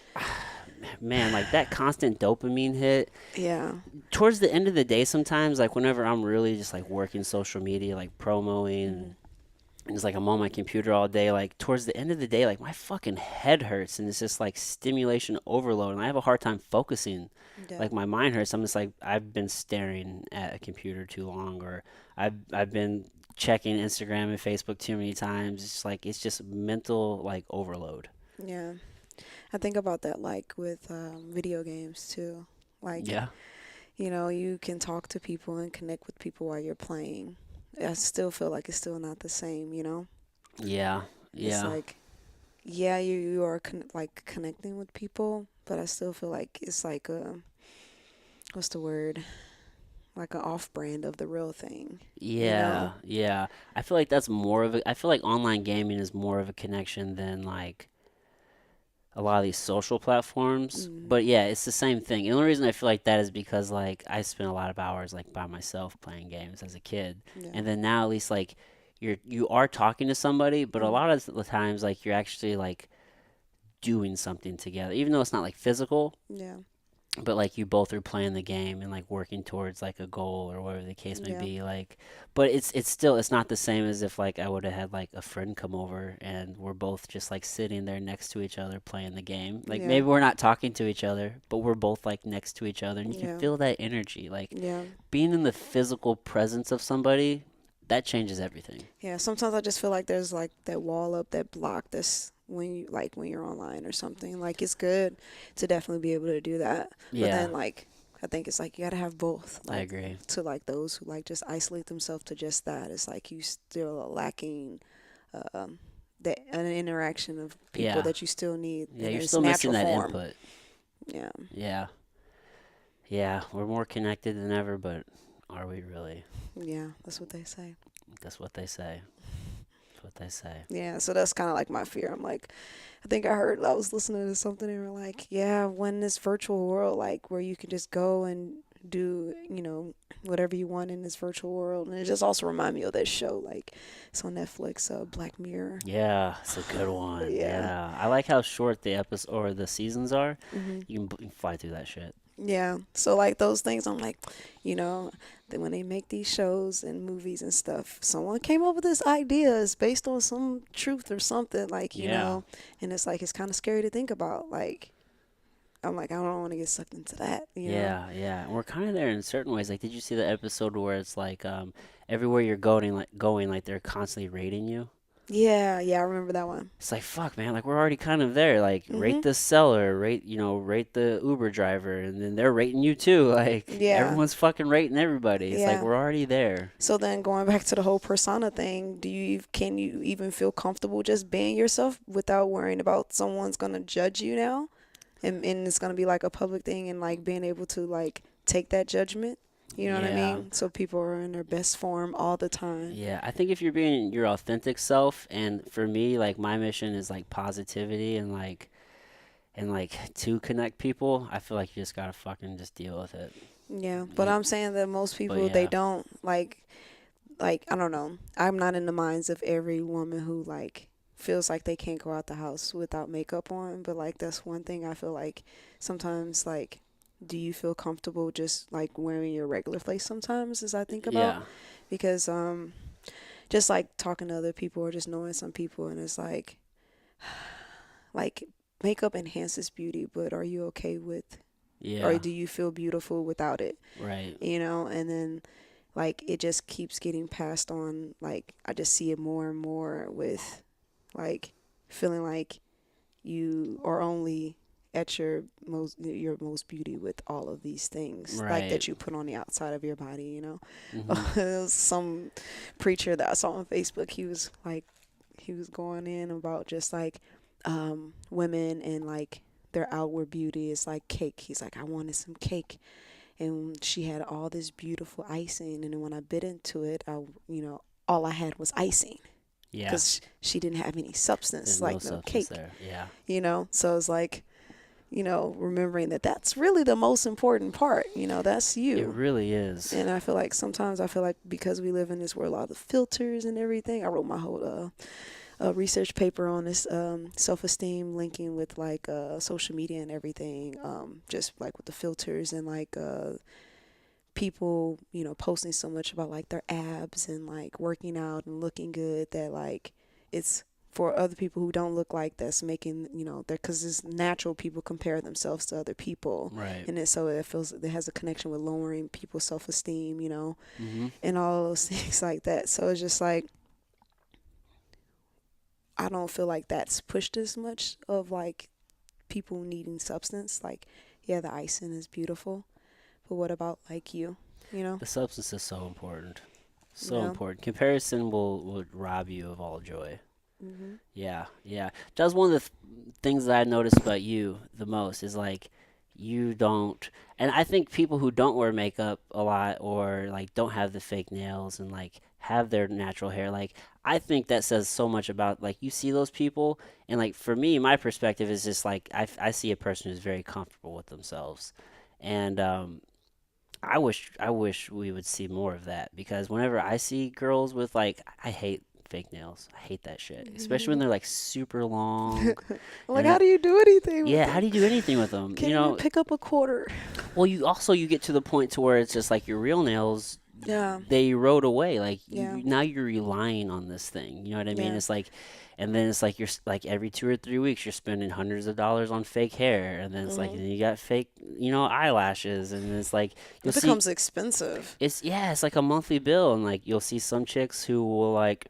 man, like that constant dopamine hit Yeah. towards the end of the day, sometimes like whenever I'm really just like working social media, like promoing, Mhm. and it's like I'm on my computer all day. Like towards the end of the day, like my fucking head hurts, and it's just like stimulation overload, and I have a hard time focusing. Yeah. Like my mind hurts. I'm just like I've been staring at a computer too long, or I've been checking Instagram and Facebook too many times. It's just mental like overload. Yeah. I think about that like with video games too. Like, Yeah. you know, you can talk to people and connect with people while you're playing. I still feel like it's still not the same, you know? Yeah. It's Yeah. like, yeah, you are like connecting with people, but I still feel like it's like a, what's the word? Like an off brand of the real thing, you Yeah. know? Yeah. I feel like that's more of a. I feel like online gaming is more of a connection than like a lot of these social platforms. Mm, But yeah, it's the same thing. And the only reason I feel like that is because like I spent a lot of hours like by myself playing games as a kid. yeah. And then now at least like you are talking to somebody, but a Mm, lot of the times like you're actually like doing something together. Even though it's not like physical, yeah. but like you both are playing the game and like working towards like a goal or whatever the case may Yeah. be, like but it's still it's not the same as if like I would have had like a friend come over and we're both just like sitting there next to each other playing the game. Like Yeah. maybe we're not talking to each other, but we're both like next to each other and you can Yeah. feel that energy. Like Yeah. being in the physical presence of somebody, that changes everything. Yeah. Sometimes I just feel like there's like that wall up, that block that's when you like when you're online or something. Like it's good to definitely be able to do that. But Yeah, then like I think it's like you gotta have both. I Like agree. to like those who like just isolate themselves to just that. It's like you still are lacking um that an interaction of people Yeah, that you still need yeah, in you're its still missing natural that form. input. Yeah. Yeah, yeah, we're more connected than ever, but are we really? Yeah. That's what they say. That's what they say. That's what they say. Yeah, so that's kind of like my fear. I'm like, I think I was listening to something and we're like, yeah, when this virtual world, like where you can just go and do, you know, whatever you want in this virtual world. And it just also remind me of that show, like it's on Netflix, Black Mirror. Yeah, it's a good one. Yeah. Yeah, I like how short the episode or the seasons are. Hmm. You can fly through that shit. Yeah. So like those things, I'm like, you know, that when they make these shows and movies and stuff, someone came up with this idea. It's based on some truth or something, like, you Yeah, know, and it's like it's kind of scary to think about. Like, I'm like, I don't want to get sucked into that, you know? yeah, yeah. And we're kind of there in certain ways. Like, did you see the episode where it's like everywhere you're going, like they're constantly rating you? Yeah, yeah, I remember that one. It's like fuck, man. Like we're already kind of there. Like rate Mhm. the seller, rate the Uber driver, and then they're rating you too. Like Yeah, everyone's fucking rating everybody. It's like yeah. we're already there. So then going back to the whole persona thing, can you even feel comfortable just being yourself without worrying about someone's gonna judge you now? And it's gonna be like a public thing and like being able to like take that judgment? You know what I Yeah. mean? So people are in their best form all the time. Yeah, I think if you're being your authentic self, and for me, like my mission is like positivity and like to connect people, I feel like you just gotta fucking just deal with it. Yeah, but Y- I'm saying that most But people, they yeah, don't like I don't know. I'm not in the minds of every woman who like feels like they can't go out the house without makeup on, but like that's one thing I feel like sometimes like do you feel comfortable just like wearing your regular face sometimes as I think about yeah, because just like talking to other people or just knowing some people and it's like makeup enhances beauty, but are you okay with or yeah, do you feel beautiful without it? right. You know, and then like it just keeps getting passed on. Like I just see it more and more with like feeling like you are only at your most beauty with all of these things like Right. that you put on the outside of your body, you know. Mhm. There was some preacher that I saw on Facebook, he was going in about just like women and like their outward beauty is like cake. He's like, I wanted some cake, and she had all this beautiful icing, and then when I bit into it, all I had was icing Yeah. because she didn't have any There's substance, no like no substance cake, there. Yeah. so it's like, remembering that that's really the most important part, that's It you. really is. And I feel like sometimes because we live in this world, a lot of filters and everything. I wrote my whole research paper on this self-esteem linking with like social media and everything, just like with the filters and like people posting so much about like their abs and like working out and looking good that like it's for other people who don't look like that's making that because it's natural people compare themselves to other people, Right. and so it feels it has a connection with lowering people's self-esteem, Mhm. and all those things like that. So it's just like I don't feel like that's pushed as much of like people needing substance. Like, yeah, the icing is beautiful, but what about like you? The substance is so important. So Yeah. important. Comparison will rob you of all joy. Mhm. Yeah, yeah. That's one of the things that I noticed about you the most is like you don't, and I think people who don't wear makeup a lot or like don't have the fake nails and like have their natural hair, like I think that says so much about like you see those people, and like for me, my perspective is just like I see a person who's very comfortable with themselves, and I wish we would see more of that because whenever I see girls with like I hate fake nails. I hate that shit, especially when they're like super long. Like, And how then do you do anything with yeah, how them? do you do anything with them? Can't even pick up a quarter. Well, you get to the point to where it's just like your real nails Yeah. they erode away. Like Yeah. now you're relying on this thing. You know what I mean? Yeah. It's like, and then it's like like every 2 or 3 weeks you're spending hundreds of dollars on fake hair, and then it's like Mhm. then you got fake eyelashes, and it's like you'll It see becomes expensive. it's like a monthly bill, and like you'll see some chicks who will like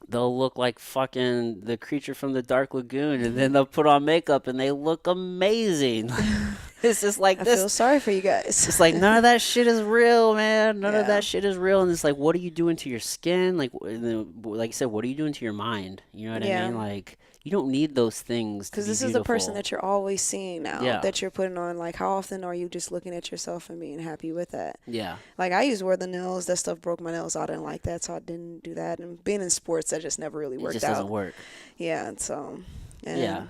they'll look like fucking the creature from the Dark Lagoon, and then they'll put on makeup and they look amazing. It's just like I feel this. sorry for you guys. It's like none of that shit is real, man. None of Yeah. that shit is real. And it's like, what are you doing to your skin? Like, like I said, what are you doing to your mind? You know what I Yeah. mean? Like, you don't need those things to Because be this is the person beautiful. that you're always seeing now, Yeah, that you're putting on. Like, how often are you just looking at yourself and being happy with that? yeah. Like, I used to wear the nails. That stuff broke my nails. I didn't like that, so I didn't do that. And being in sports, that just never really It worked just doesn't out. work. Yeah, and so, Yeah,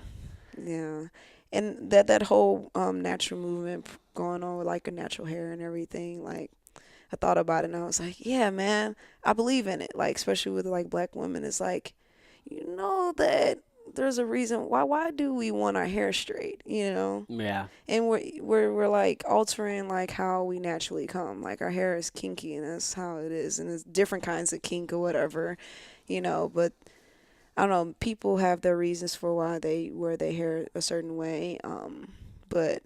and yeah, and that whole natural movement going on with like a natural hair and everything. Like, I thought about it and I was like, yeah, man, I believe in it. Like, especially with like black women, it's like, that there's a reason why do we want our hair straight, yeah, and we're like altering like how we naturally come. Like our hair is kinky and that's how it is, and it's different kinds of kink or whatever, but I don't know, people have their reasons for why they wear their hair a certain way, but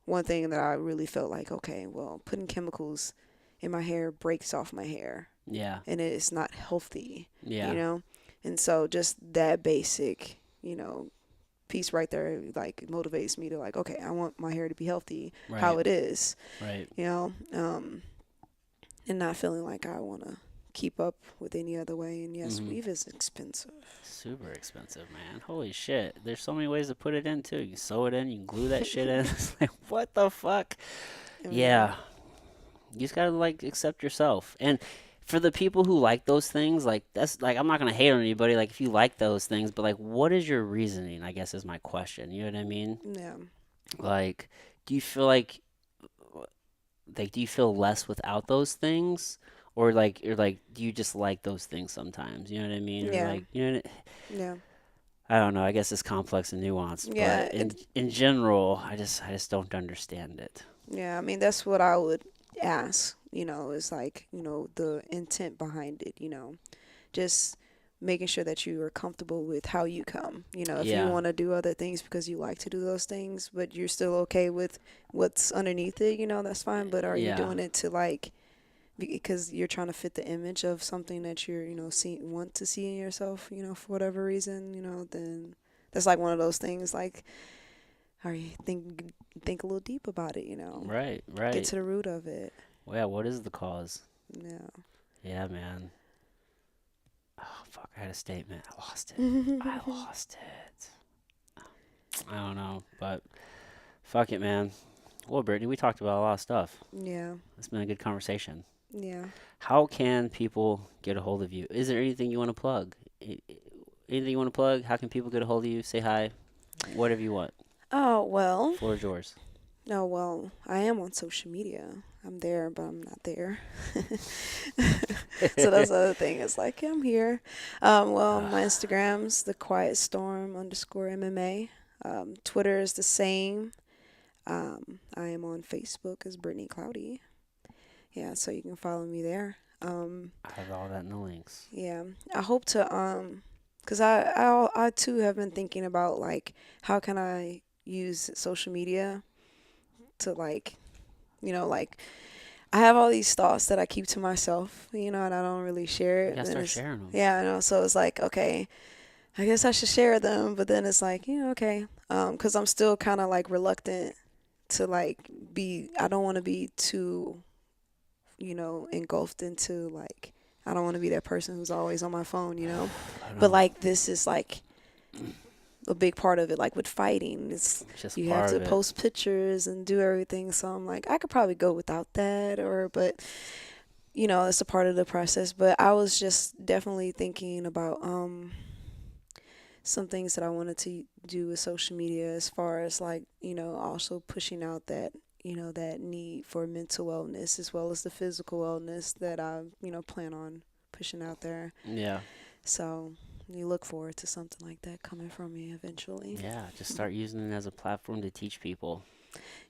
one thing that I really felt like, okay, well, putting chemicals in my hair breaks off my hair yeah, and it's not healthy, you yeah. know? And so just that basic, piece right there, like, motivates me to, like, okay, I want my hair to be healthy, how Right, it is, right. you know? And not feeling like I want to keep up with any other way. And yes, Hmm. weave is expensive. Super expensive, man. Holy shit. There's so many ways to put it in, too. You can sew it in, you can glue that shit in. It's like, what the fuck? I mean, Yeah, You just gotta like accept yourself. And for the people who like those things, like that's like I'm not gonna hate on anybody. Like if you like those things, but like what is your reasoning? I guess is my question. You know what I mean? Yeah. Like, do you feel like do you feel less without those things, or like do you just like those things sometimes? You know what I mean? Or Yeah. like you know. Yeah. I don't know. I guess it's complex and nuanced, but Yeah. in general, I just don't understand it. Yeah. I mean, that's what I would ask, is like, the intent behind it, just making sure that you are comfortable with how you come. If you Yeah, want to do other things because you like to do those things, but you're still okay with what's underneath it, that's fine. But are you yeah, doing it to like because you're trying to fit the image of something that you're, want to see in yourself, for whatever reason, then that's like one of those things like, are you think a little deep about it, right, get right. to the root of it. Well, yeah, what is the cause? Yeah. Yeah, man. Oh, fuck, I had a statement. I lost it. I lost it. I don't know, but fuck it, man. Well, Brittany, we talked about a lot of stuff. Yeah. It's been a good conversation. Yeah. How can people get a hold of you? Is there anything you want to plug? Anything you want to plug? How can people get a hold of you? Say hi. Whatever you want. Oh, well. Floor is yours. Oh, well, I am on social media. I'm there, but I'm not there. So that's the other thing. It's like, yeah, I'm here. Well, my Instagram's the Quiet Storm _MMA. Twitter is the same. I am on Facebook as Brittney Cloudy. Yeah, so you can follow me there. I have all that in the links. Yeah, I hope to cause I too have been thinking about like how can I use social media to like, like I have all these thoughts that I keep to myself, and I don't really share You it. gotta And start it's, sharing them. yeah, I know. So it's like, okay, I guess I should share them, but then it's like, okay, cause I'm still kind of like reluctant to like I don't want to be too, engulfed into like, I don't want to be that person who's always on my phone, I but know. like this is like a big part of it, like with fighting, It's just you have part to of it. post pictures and do everything. So I'm like, I could probably go without that, but it's a part of the process. But I was just definitely thinking about some things that I wanted to do with social media, as far as like, also pushing out that, that need for mental wellness as well as the physical wellness that I, plan on pushing out there. Yeah. So you look forward to something like that coming from me eventually. Yeah. Just start using it as a platform to teach people.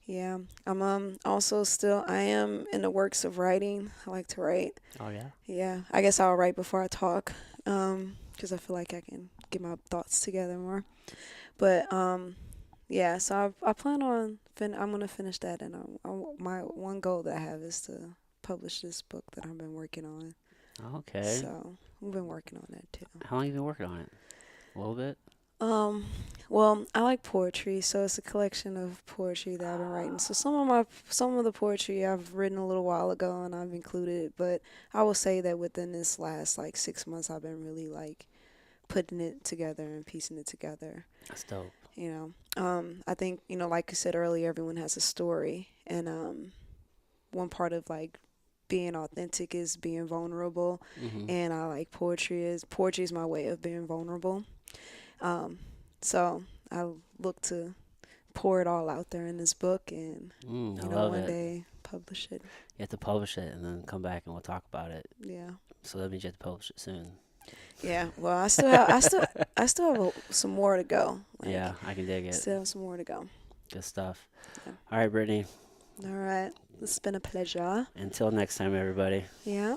Yeah. I'm also still I am in the works of writing. I like to write. Oh yeah. Yeah. I guess I'll write before I talk. 'Cause I feel like I can get my thoughts together more. But yeah, so I plan on I'm gonna finish that, and my one goal that I have is to publish this book that I've been working on. Okay. So we've been working on that too. How long have you been working on it? A little bit. Um, well, I like poetry, so it's a collection of poetry that I've been writing. So some of the poetry I've written a little while ago and I've included it, but I will say that within this last like 6 months, I've been really like putting it together and piecing it together. That's dope. I think, like you said earlier, everyone has a story, and one part of like being authentic is being vulnerable, Mhm. and I like poetry is my way of being vulnerable. So I look to pour it all out there in this book, and I love one it. day publish it. You have to publish it and then come back and we'll talk about it. Yeah. So that means you have to publish it soon. Yeah. Well, I still have some more to go. Like, Yeah, I can dig it. still have some more to go. Good stuff. Yeah. All right, Brittany. All right. It's been a pleasure. Until next time, everybody. Yeah.